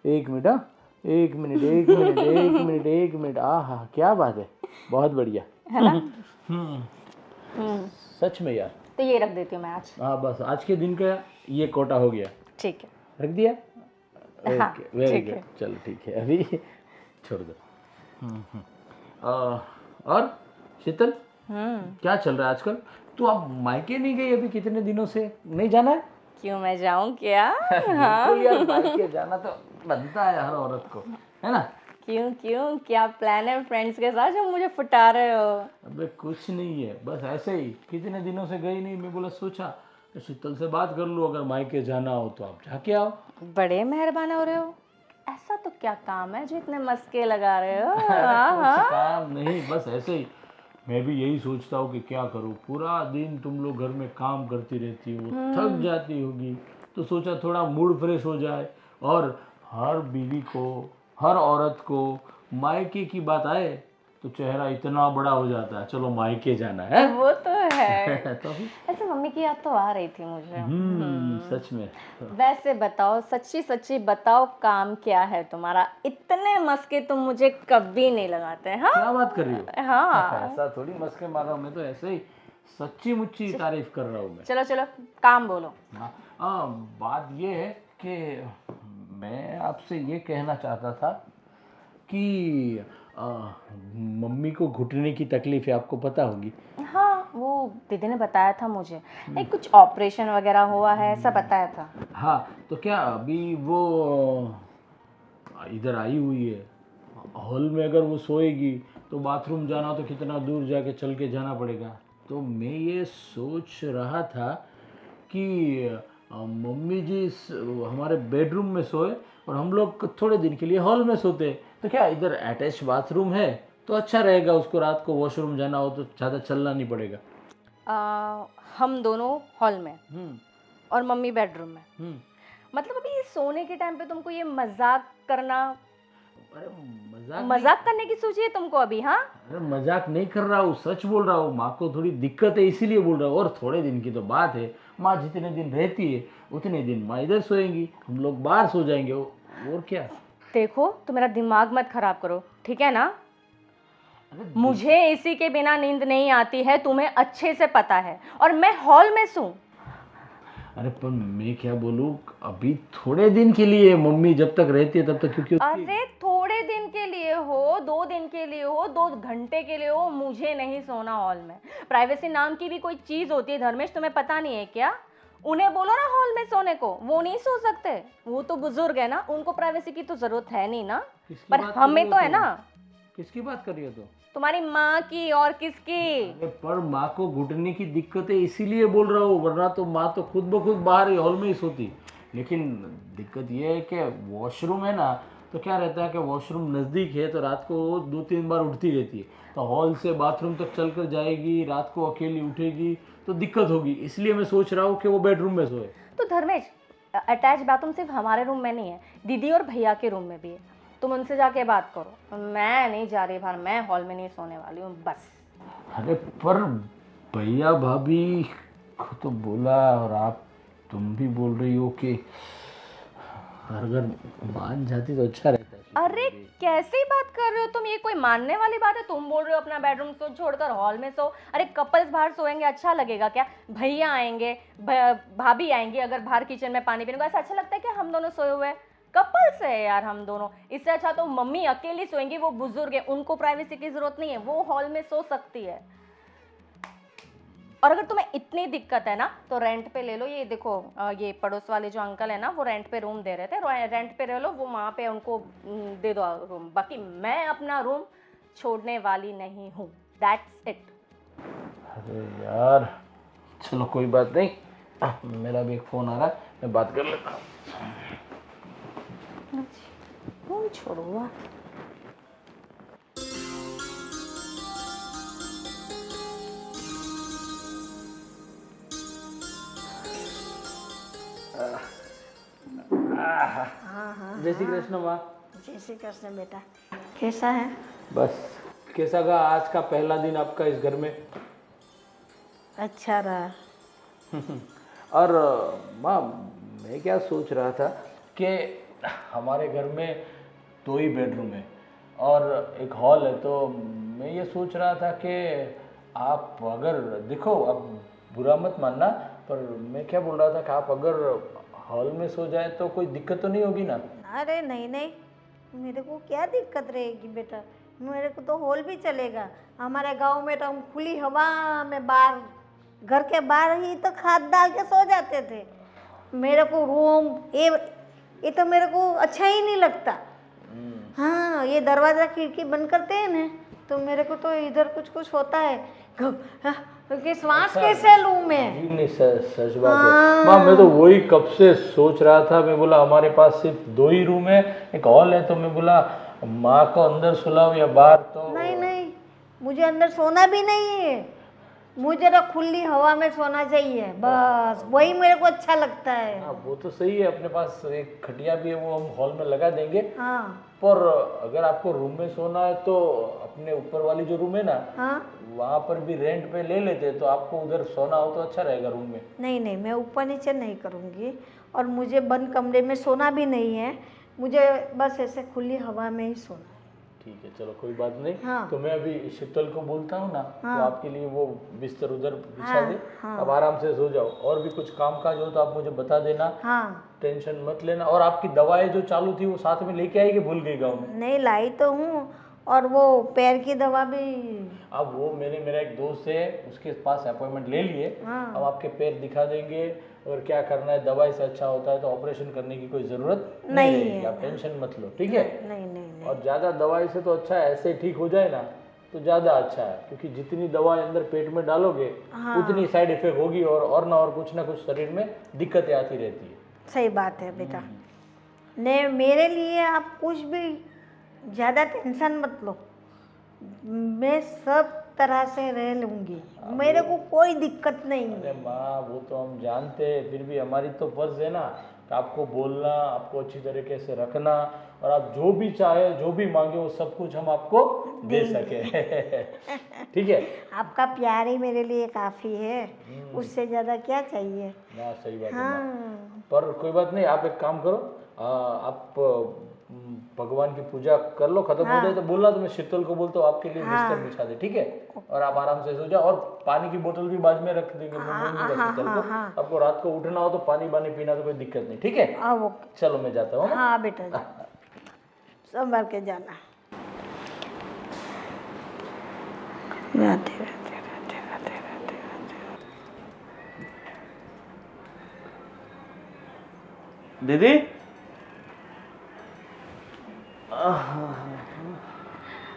एक मिनट, हाँ, एक मिनट एक मिनट एक मिनट एक मिनट। हाँ क्या बात है, बहुत बढ़िया है ना? सच में यार। तो ये रख देती हूँ मैं आज। हाँ बस आज के दिन का ये कोटा हो गया। ठीक है। रख दिया? हाँ, ओके वेरी ठीक है। गुड, चलो ठीक है अभी छोड़ दो। और शीतल क्या चल रहा है आजकल? तू अब मायके नहीं गई अभी कितने दिनों से? नहीं जाना है? क्यों, मैं जाऊँ क्या? बिल्कुल यार, मायके जाना तो बनता है हर औरत को, है ना? क्यों क्यों, क्या प्लान है फ्रेंड्स के साथ जो मुझे फुटा रहे हो? अबे कुछ नहीं है, बस ऐसे ही कितने दिनों से गई नहीं, मैं बोला सोचा तो शीतल से बात कर लूँ, अगर मायके जाना हो तो आप जाके आओ। बड़े मेहरबान हो रहे हो। ऐसा तो क्या काम है जो इतने मस्के लगा रहे हो? कुछ काम नहीं, बस ऐसे ही। मैं भी यही सोचता हूँ कि क्या करूँ, पूरा दिन तुम लोग घर में काम करती रहती हो, थक जाती होगी, तो सोचा थोड़ा मूड फ्रेश हो जाए। और हर बीवी को, हर औरत को मायके की बात आए तो चेहरा इतना बड़ा हो जाता है, चलो मायके जाना है। वो तो है। तो अभी ऐसे मम्मी की याद तो आ रही थी मुझे। सच में। वैसे बताओ, सच्ची सच्ची बताओ, काम क्या है तुम्हारा? इतने मस्के तुम मुझे कभी नहीं लगाते। हाँ क्या बात कर रही हो? हाँ। ऐसा थोड़ी मस्के मार रहा हूँ मैं, तो ऐसे ही सच्ची मुच्ची तारीफ कर रहा हूँ मैं। चलो चलो, काम बोलो। बात ये है कि मैं आपसे ये कहना चाहता था कि मम्मी को घुटने की तकलीफ है, आपको पता होगी। हाँ, वो दीदी ने बताया था मुझे, नहीं कुछ ऑपरेशन वगैरह हुआ है ऐसा बताया था। हाँ तो क्या अभी वो इधर आई हुई है हॉल में, अगर वो सोएगी तो बाथरूम जाना हो तो कितना दूर जाके चल के जाना पड़ेगा। तो मैं ये सोच रहा था कि मम्मी जी हमारे बेडरूम में सोए और हम लोग थोड़े दिन के लिए हॉल में सोते। तो क्या इधर अटैच बाथरूम है तो अच्छा रहेगा, उसको रात को वॉशरूम जाना हो तो ज़्यादा चलना नहीं पड़ेगा। हम दोनों हॉल में और मम्मी बेडरूम में। मतलब अभी ये सोने के टाइम पे तुमको ये मजाक करना, अरे मजाक करने की सोची है तुमको अभी? हाँ अरे मजाक नहीं कर रहा हूँ, सच बोल रहा हूँ। माँ को थोड़ी दिक्कत है इसीलिए बोल रहा हूँ, और थोड़े दिन की तो बात है। माँ जितने दिन रहती है उतने दिन माँ इधर सोएंगी, हम लोग बाहर सो जाएंगे, और क्या। देखो, तो मेरा दिमाग मत खराब करो, ठीक है ना? मुझे इसी के बिना नींद नहीं आती है, तुम्हें अच्छे से पता है, और मैं हॉल में सो। अरे पर मैं क्या बोलूँ, अभी थोड़े दिन के लिए मम्मी जब तक रहती है तब तक, क्योंकि अरे थोड़े दिन के लिए हो, 2 दिन के लिए हो, 2 घंटे के लिए हो, मुझे नहीं सोना हॉल में। प्राइवेसी नाम की भी कोई चीज होती है धर्मेश, तुम्हें पता नहीं है क्या? उन्हें बोलो ना हॉल में सोने को, वो नहीं सो सकते, वो तो बुजुर्ग है ना, उनको प्राइवेसी की तो जरूरत है नहीं ना। पर हमें तो है ना। किसकी बात कर रही हो तुम? तुम्हारी माँ की, और किसकी? अरे पर माँ को घुटने की दिक्कत है इसीलिए बोल रहा हूँ, वरना तो माँ तो खुद ब खुद बाहर ही हॉल में ही सोती। लेकिन दिक्कत ये है कि वॉशरूम है ना, तो क्या रहता है कि वॉशरूम नज़दीक है तो रात को 2-3 बार उठती रहती है, तो हॉल से बाथरूम तक चल कर जाएगी, रात को अकेली उठेगी तो दिक्कत होगी। इसलिए मैं सोच रहा हूँ कि वो बेडरूम में सोए। तो धर्मेश, अटैच बाथरूम सिर्फ हमारे रूम में नहीं है, दीदी और भैया के रूम में भी है। तुम उनसे जाके बात करो, मैं नहीं जा रही बाहर, मैं हॉल में नहीं सोने वाली हूँ बस। अरे पर भैया भाभी को तो बोला, और तुम भी बोल रही हो कि अगर मान जाती तो अच्छा रहता है। अरे कैसी बात कर रहे हो तुम, ये कोई मानने वाली बात है? तुम बोल रहे हो अपना बेडरूम सो छोड़कर हॉल में सो। अरे कपल्स बाहर सोएंगे, अच्छा लगेगा क्या? भैया आएंगे, भाभी आएंगी, अगर बाहर किचन में पानी पीने को, ऐसा अच्छा लगता है क्या हम दोनों सोए हुए? कपल्स है यार हम दोनों। इससे अच्छा तो मम्मी अकेली सोएंगी, वो बुजुर्ग है, उनको प्राइवेसी की जरूरत नहीं है, वो हॉल में सो सकती है। और अगर तुम्हें इतनी दिक्कत है ना तो रेंट पे ले लो। ये देखो ये पड़ोस वाले जो अंकल है ना, वो रेंट पे रूम दे रहे थे, रेंट पे ले लो, वो वहाँ पे उनको दे दो रूम। बाकी मैं अपना रूम छोड़ने वाली नहीं हूँ, दैट्स इट। अरे यार चलो कोई बात नहीं, मेरा भी एक फ़ोन आ रहा है, मैं बात कर लेता हूँ। रूम छोड़ूंगा। जय श्री कृष्ण माँ। जय श्री कृष्ण बेटा, कैसा है? बस कैसा गा आज का पहला दिन आपका इस घर में? अच्छा रहा। और माँ मैं क्या सोच रहा था कि हमारे घर में 2 ही बेडरूम है और एक हॉल है, तो मैं ये सोच रहा था कि आप अगर देखो, अब बुरा मत मानना, पर मैं क्या बोल रहा था कि आप अगर हॉल में सो जाए तो कोई दिक्कत तो नहीं होगी ना? अरे नहीं नहीं, मेरे को क्या दिक्कत रहेगी बेटा, मेरे को तो हॉल भी चलेगा। हमारे गांव में तो हम खुली हवा में बाहर, घर के बाहर ही तो खाट डाल के सो जाते थे। मेरे को रूम ये तो मेरे को अच्छा ही नहीं लगता। हाँ, ये दरवाज़ा खिड़की बंद करते हैं ना तो मेरे को तो इधर कुछ कुछ होता है कि श्वास कैसे लूँ मैं। नहीं सच बात है माँ, मैं तो वही कब से सोच रहा था। मैं बोला हमारे पास सिर्फ 2 ही रूम है, एक हॉल है, तो मैं बोला माँ को अंदर सुलाओ या बाहर। तो नहीं नहीं, मुझे अंदर सोना भी नहीं है, मुझे तो खुली हवा में सोना चाहिए, बस वही मेरे को अच्छा लगता है। हाँ वो तो सही है, अपने पास एक खटिया भी है, वो हम हॉल में लगा देंगे। हाँ पर अगर आपको रूम में सोना है तो अपने ऊपर वाली जो रूम है ना, हाँ, वहाँ पर भी रेंट पे ले लेते, तो आपको उधर सोना हो तो अच्छा रहेगा रूम में। नहीं नहीं, मैं ऊपर नीचे नहीं करूँगी और मुझे बंद कमरे में सोना भी नहीं है, मुझे बस ऐसे खुली हवा में ही सोना है। ठीक है चलो कोई बात नहीं। हाँ। तो मैं अभी शीतल को बोलता हूँ ना, हाँ। तो आपके लिए वो बिस्तर उधर बिछा हाँ, दे। हाँ। अब आराम से सो जाओ, और भी कुछ काम काज हो तो आप मुझे बता देना, हाँ, टेंशन मत लेना। और आपकी दवाएं जो चालू थी वो साथ में लेके आई कि भूल गई गाँव में? नहीं लाई तो हूँ, और वो पैर की दवा भी। अब वो मेरा एक दोस्त है, उसके पास अपॉइंटमेंट ले लिए। हाँ। अब आपके पैर दिखा देंगे, और क्या करना है, दवाई से अच्छा होता है तो ऑपरेशन करने की कोई ज़रूरत नहीं रहेगी। आप टेंशन मत लो, ठीक है? नहीं नहीं नहीं, और ज़्यादा दवाई से तो अच्छा है ऐसे ठीक हो जाए ना तो ज़्यादा अच्छा है, क्योंकि जितनी दवाई अंदर पेट में डालोगे उतनी साइड इफेक्ट होगी, और ना और कुछ शरीर में दिक्कतें आती रहती है। सही बात है बेटा। ने मेरे लिए आप कुछ भी ज़्यादा टेंशन मत लो, मैं सब तरह से रह लूँगी, मेरे को कोई दिक्कत नहीं है। अरे माँ वो तो हम जानते हैं, फिर भी हमारी तो फर्ज है ना कि आपको बोलना, आपको अच्छी तरीके से रखना, और आप जो भी चाहे जो भी मांगे वो सब कुछ हम आपको दे सके। ठीक है? आपका प्यार ही मेरे लिए काफ़ी है, उससे ज़्यादा क्या चाहिए। ना सही बात है माँ। हाँ पर कोई बात नहीं, आप एक काम करो, आप भगवान की पूजा कर लो, खत्म हो जाए तो बोलना, तो मैं शीतल को बोलता हूँ आपके लिए बिस्तर बिछा दे, ठीक है? और आप आराम से सो जाओ, और पानी की बोतल भी बाद में रख देंगे, मैं बोल दूंगा शीतल को। आपको रात को उठना हो तो पानी पीना तो कोई दिक्कत नहीं, ठीक है? अब ओके। चलो मैं जाता हूँ। हाँ बेटा जा, संभाल के जाना। राधे राधे राधे राधे राधे राधे। दीदी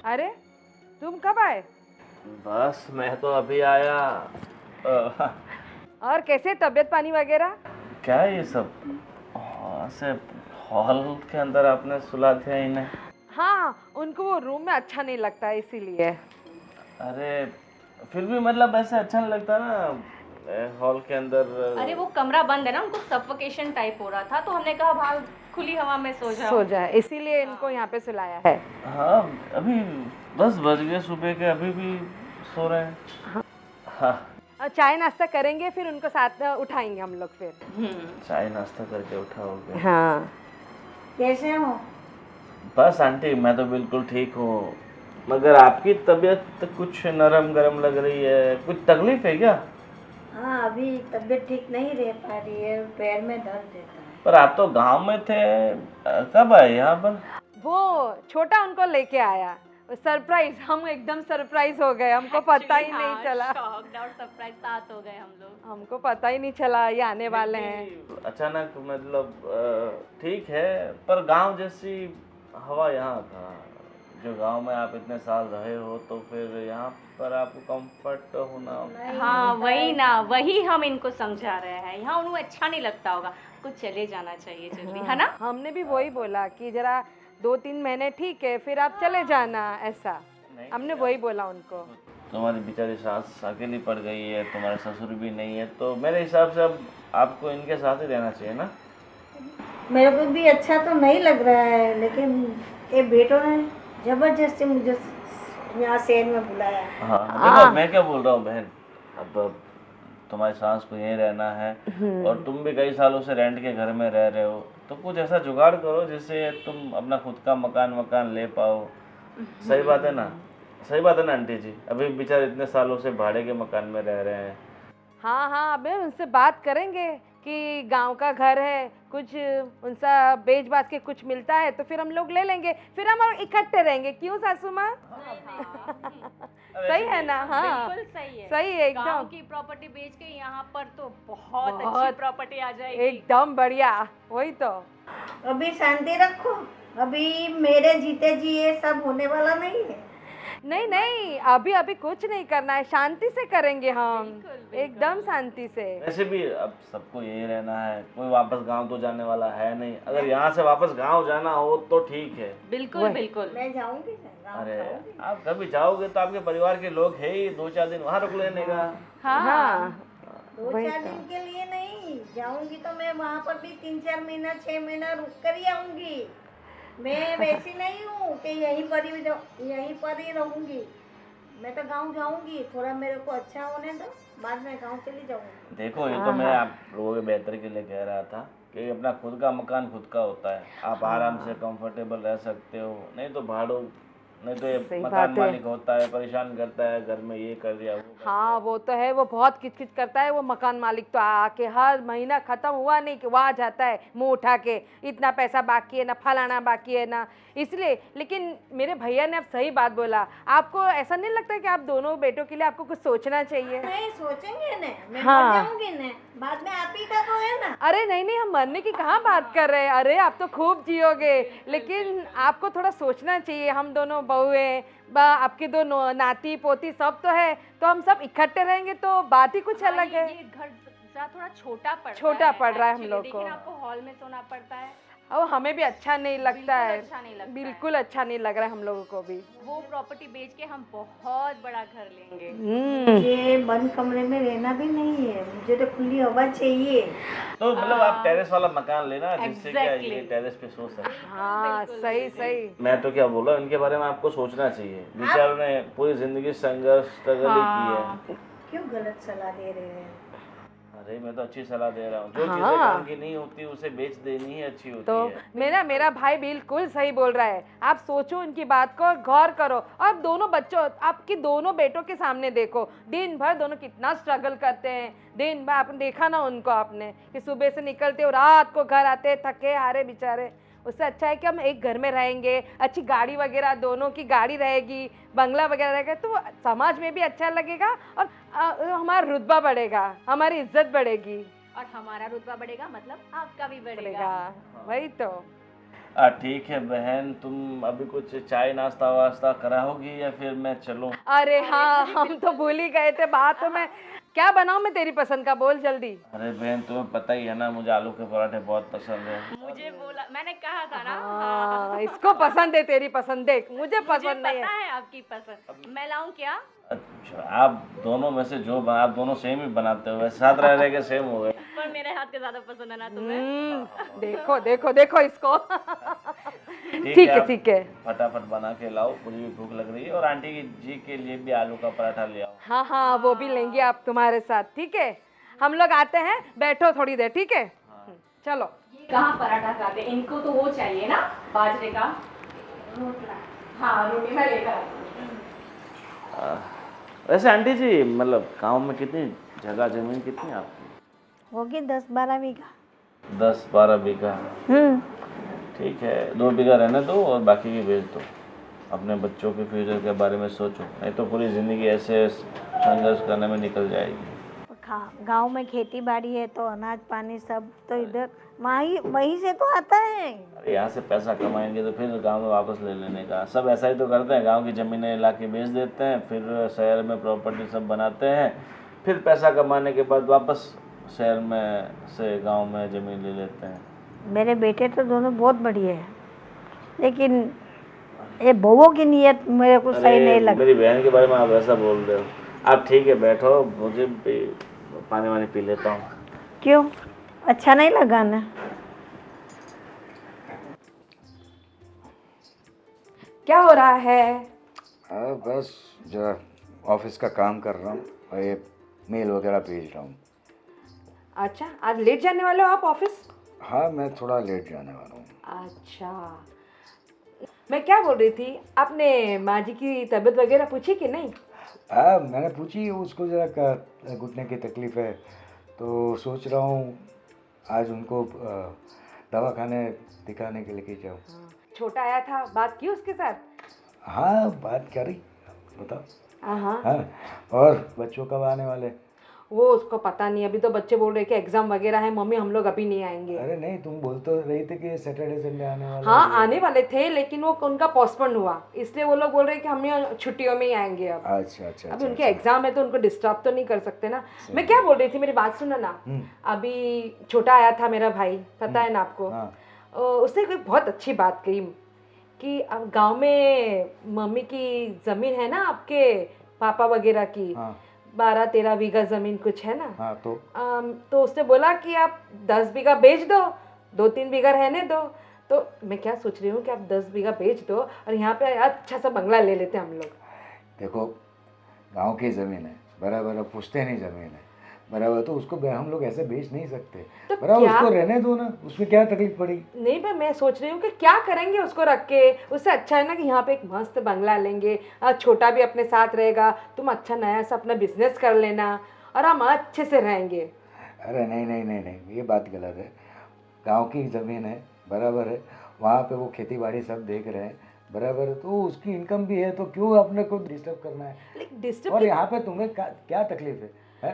अरे तुम कब आए? बस मैं तो अभी आया। और कैसे तबीयत पानी वगैरह? क्या है ये सब? से हॉल के अंदर आपने सुला दिया इन्हें? हाँ, उनको वो रूम में अच्छा नहीं लगता है इसीलिए। अरे फिर भी मतलब ऐसे अच्छा नहीं लगता ना हॉल के अंदर। अरे वो कमरा बंद है ना, उनको सफोकेशन टाइप हो रहा था, तो हमने कहा बाहर खुली हवा में सो जाए, इसीलिए इनको यहाँ पे सुलाया है। हाँ अभी 10 बज गए सुबह के, अभी भी सो रहे हैं। हाँ और चाय नाश्ता करेंगे, फिर उनको साथ उठाएंगे हम लोग फिर। चाय नाश्ता करके उठाओगे? हाँ। कैसे हो? बस आंटी मैं तो बिल्कुल ठीक हूँ, मगर आपकी तबीयत कुछ नरम गरम लग रही है, कुछ तकलीफ है क्या? हाँ, अभी तबीयत ठीक नहीं रह पा रही है, पैर में दर्द रहता है। पर आप तो गांव में थे, कब आए यहाँ पर? वो छोटा उनको लेके आया, सरप्राइज, हम एकदम सरप्राइज हो गए, हमको पता ही नहीं चला, शॉक्ड और सरप्राइज साथ हो गए हम लोग। हमको पता ही नहीं चला ये आने वाले हैं। अचानक मतलब ठीक है, पर गांव जैसी हवा यहाँ था। जो गांव में आप इतने साल रहे हो तो फिर यहाँ पर आपको कंफर्ट होना। हाँ वही ना, वही हम इनको समझा रहे हैं, यहाँ उन्हें अच्छा नहीं लगता होगा, कुछ चले जाना चाहिए जल्दी, है ना? हमने भी वही बोला कि जरा 2-3 महीने ठीक है, फिर आप चले जाना, ऐसा हमने वही बोला उनको। तुम्हारी बेचारी सास अकेली पड़ गई है, तुम्हारे ससुर भी नहीं है, तो मेरे हिसाब से अब आपको इनके साथ ही रहना चाहिए ना। मेरे को भी अच्छा तो नहीं लग रहा है, लेकिन ये बेटों ने जबरदस्ती मुझे यहाँ शहर में बुलाया। हाँ देखो, मैं क्या बोल रहा हूँ बहन, अब तुम्हारी सास को यहीं रहना है और तुम भी कई सालों से रेंट के घर में रह रहे हो, तो कुछ ऐसा जुगाड़ करो जिससे तुम अपना खुद का मकान ले पाओ। सही बात है ना? सही बात है ना आंटी जी? अभी बेचारे इतने सालों से भाड़े के मकान में रह रहे हैं। हाँ हाँ, अबे उनसे बात करेंगे कि गांव का घर है, कुछ उनसा बेच बाच के कुछ मिलता है तो फिर हम लोग ले लेंगे, फिर हम इकट्ठे रहेंगे। क्यों सासू माँ? सही है ना? हाँ बिल्कुल सही है, सही है गांव एकदम, की प्रॉपर्टी बेच के यहाँ पर तो बहुत अच्छी बहुत प्रॉपर्टी आ जाएगी। एकदम बढ़िया। वही तो, अभी शांति रखो, अभी मेरे जीते जी ये सब होने वाला नहीं है। नहीं नहीं, अभी अभी कुछ नहीं करना है, शांति से करेंगे हम, एकदम शांति से। वैसे भी अब सबको यही रहना है, कोई वापस गांव तो जाने वाला है नहीं। अगर यहाँ से वापस गांव जाना हो तो ठीक है। बिल्कुल बिल्कुल। मैं जाऊंगी ना गाँव अरे जाऊंगी। आप कभी जाओगे तो आपके परिवार के लोग है ही, 2-4 दिन वहाँ रुक लेने का। हाँ 2-4 दिन के लिए नहीं जाऊंगी, तो मैं वहाँ पर भी 3-4 महीना 6 महीना रुक कर ही आऊंगी। मैं वैसी नहीं हूँ कि यहीं पर ही रहूंगी। मैं तो गांव जाऊंगी, थोड़ा मेरे को अच्छा होने दो, बाद में गांव चली जाऊंगी। देखो ये तो मैं आप लोगों के बेहतर के लिए कह रहा था कि अपना खुद का मकान खुद का होता है, आप आराम से कंफर्टेबल रह सकते हो। नहीं तो भाड़ों, नहीं तो ये सही मकान बात है। मालिक होता है, परेशान करता है, घर में ये कर दिया वो कर हाँ वो तो है, वो बहुत किचकिच करता है वो मकान मालिक, तो आके हर महीना खत्म हुआ नहीं कि वहाँ जाता है मुंह उठा के, इतना पैसा बाकी है ना, फलाना बाकी है ना, इसलिए। लेकिन मेरे भैया ने अब सही बात बोला, आपको ऐसा नहीं लगता कि आप दोनों बेटों के लिए आपको कुछ सोचना चाहिए? नहीं सोचेंगे ना, मैं हाँ। मर जाऊंगी ना, बाद में आप ही का तो है ना। अरे नहीं नहीं, हम मरने की कहाँ बात कर रहे हैं, अरे आप तो खूब जियोगे, लेकिन आपको थोड़ा सोचना चाहिए। हम दोनों बहू हैं, आपके दो नाती पोती सब तो है, तो हम सब इकट्ठे रहेंगे तो बात ही कुछ अलग है। ये घर जरा थोड़ा छोटा पड़ रहा है हम लोग को। लेकिन आपको हॉल में सोना पड़ता है, और हमें भी अच्छा नहीं लगता है, अच्छा नहीं लगता है। बिल्कुल अच्छा नहीं लग रहा है हम लोगों को भी। वो प्रॉपर्टी बेच के हम बहुत बड़ा घर लेंगे। मुझे बंद कमरे में रहना भी नहीं है, मुझे तो खुली हवा चाहिए। तो मतलब आप टेरेस वाला मकान लेना जिससे क्या ये Exactly. टेरेस पे सो सके। हाँ सही सही। मैं तो क्या बोल रहा हूँ, इनके बारे में आपको सोचना चाहिए। बेचारों ने पूरी जिंदगी संघर्ष स्ट्रगल ही की है। क्यों गलत सलाह दे रहे हैं? अरे मैं तो अच्छी सलाह दे रहा हूँ, जो चीजें काम की नहीं होती उसे बेच देनी ही अच्छी होती तो है। मेरा भाई बिल्कुल सही बोल रहा है, आप सोचो उनकी बात को, गौर करो। और दोनों बच्चों, आपकी दोनों बेटों के सामने देखो, दिन भर दोनों कितना स्ट्रगल करते हैं। दिन भर आपने देखा ना उनको, आपने कि सुबह से निकलते और रात को घर आते थके हारे बेचारे। उससे अच्छा है कि हम एक घर में रहेंगे, अच्छी गाड़ी वगैरह, दोनों की गाड़ी रहेगी, बंगला वगैरह रहेगा, तो समाज में भी अच्छा लगेगा और हमारा रुतबा बढ़ेगा, हमारी इज्जत बढ़ेगी। और हमारा रुतबा बढ़ेगा मतलब आपका भी बढ़ेगा। बढ़ेगा, वही तो। ठीक है बहन, तुम अभी कुछ चाय नाश्ता वास्ता कराओगी या फिर मैं चलूं? अरे हाँ, हम तो भूल ही गए थे बातों में। क्या बनाऊं मैं तेरी पसंद का, बोल जल्दी। अरे बहन तुम्हें पता ही है ना, मुझे आलू के पराठे बहुत पसंद है। मुझे बोला, मैंने कहा था ना। हाँ, इसको पसंद है तेरी पसंद, देख मुझे पसंद नहीं पता है। है आपकी पसंद। मैं लाऊं क्या? अच्छा, आप दोनों में से जो आप दोनों सेम ही बनाते हो, वैसे साथ रह के सेम हो गए। पर मेरे हाथ के ज्यादा पसंद है ना तुम्हें। देखो देखो देखो इसको। ठीक है, ठीक है। फटाफट बना के लाओ, मुझे भी भूख लग रही है। और आंटी जी के लिए भी आलू का पराठा ले आओ। हाँ हाँ, वो भी लेंगे आप तुम्हारे साथ, ठीक है? हम लोग आते हैं, बैठो थोड़ी देर, ठीक है? चलो। ये कहाँ पराठा खाते, इनको तो वो चाहिए ना, बाजरे का रोटला। हाँ रोटी मैं लेकर आती हूँ। वैसे आंटी जी, मतलब गांव में कितनी जगह जमीन कितनी आपकी? होगी 10-12 बीघा। 10-12 बीघा, हम्म। ठीक है, 2 बीघा रहने दो और बाकी की बेच दो। अपने बच्चों के फ्यूचर के बारे में सोचो, नहीं तो पूरी ज़िंदगी ऐसे संघर्ष करने में निकल जाएगी। गांव में खेती बाड़ी है तो अनाज पानी सब तो इधर वहीं से तो आता है। अरे यहाँ से पैसा कमाएंगे तो फिर गांव में वापस ले लेने का, सब ऐसा ही तो करते हैं। गांव की ज़मीनें ला के बेच देते हैं, फिर शहर में प्रॉपर्टी सब बनाते हैं, फिर पैसा कमाने के बाद वापस शहर में से गांव में ज़मीन ले लेते हैं। मेरे बेटे तो दोनों बहुत बढ़िया है, लेकिन ये बहुओं की नीयत मेरे को सही नहीं लगती। मेरी बहन के बारे में आप ऐसा बोल रहे हो। आप ठीक है, बैठो, मुझे पानी वानी पी लेता हूँ। क्यों, अच्छा नहीं लगा ना? क्या हो रहा है? बस जरा ऑफिस का काम कर रहा हूँ और ये मेल वगैरह भेज रहा हूँ। अच्छा, आज लेट जाने वाले हो आप ऑफिस? हाँ, मैं थोड़ा लेट जाने वाला हूँ। अच्छा, मैं क्या बोल रही थी, आपने माँ जी की तबीयत वगैरह पूछी कि नहीं? हाँ, मैंने पूछी, उसको ज़रा घुटने की तकलीफ़ है, तो सोच रहा हूँ आज उनको दवाखाने दिखाने के लिए जाऊँ। छोटा आया था, बात की उसके साथ? हाँ, बात करी, बताओ। हाँ, हाँ, और बच्चों कब आने वाले? वो उसको पता नहीं, अभी तो बच्चे बोल रहे कि एग्जाम वगैरह है, मम्मी हम लोग अभी नहीं आएंगे। अरे नहीं, तुम बोल तो रही थे कि सैटरडे संडे आने वाले। हाँ, आने वाले थे, लेकिन वो उनका पोस्टपोन हुआ, इसलिए वो लोग बोल रहे कि हम यहाँ छुट्टियों में ही आएंगे अब। अच्छा अच्छा अभी अच्छा, उनके एग्जाम है तो उनको डिस्टर्ब तो नहीं कर सकते ना। मैं क्या बोल रही थी, मेरी बात सुनो ना। अभी छोटा आया था मेरा भाई, पता है ना आपको? हाँ। उसने कोई बहुत अच्छी बात कही कि अब गांव में मम्मी की जमीन है ना, आपके पापा वगैरह की, हाँ। 12-13 बीघा जमीन कुछ है ना। हाँ, तो उसने बोला कि आप 10 बीघा बेच दो, 2-3 बीघा रहने दो। तो मैं क्या सोच रही हूँ कि आप 10 बीघा बेच दो और यहाँ पे अच्छा सा बंगला ले लेते हम लोग। देखो, गांव की ज़मीन है, बराबर, पूछते नहीं ज़मीन है, बराबर, तो उसको हम लोग ऐसे बेच नहीं सकते। तो बराबर, क्या? उसको रहने दो ना, उसमें क्या तकलीफ पड़ी? नहीं भाई, मैं सोच रही हूँ कि क्या करेंगे उसको रख के, उससे अच्छा है ना कि यहाँ पे एक मस्त बंगला लेंगे, छोटा भी अपने साथ रहेगा, तुम अच्छा नया सा अपना बिजनेस कर लेना और हम अच्छे से रहेंगे। अरे नहीं नहीं नहीं नहीं, ये बात गलत है। गांव की ज़मीन है, बराबर है, वहाँ पे वो खेती बाड़ी सब देख रहे हैं, बराबर है, तो उसकी इनकम भी है, तो क्यों अपने को डिस्टर्ब करना है? लेकिन डिस्टर्ब और यहाँ पे तुम्हें क्या तकलीफ है?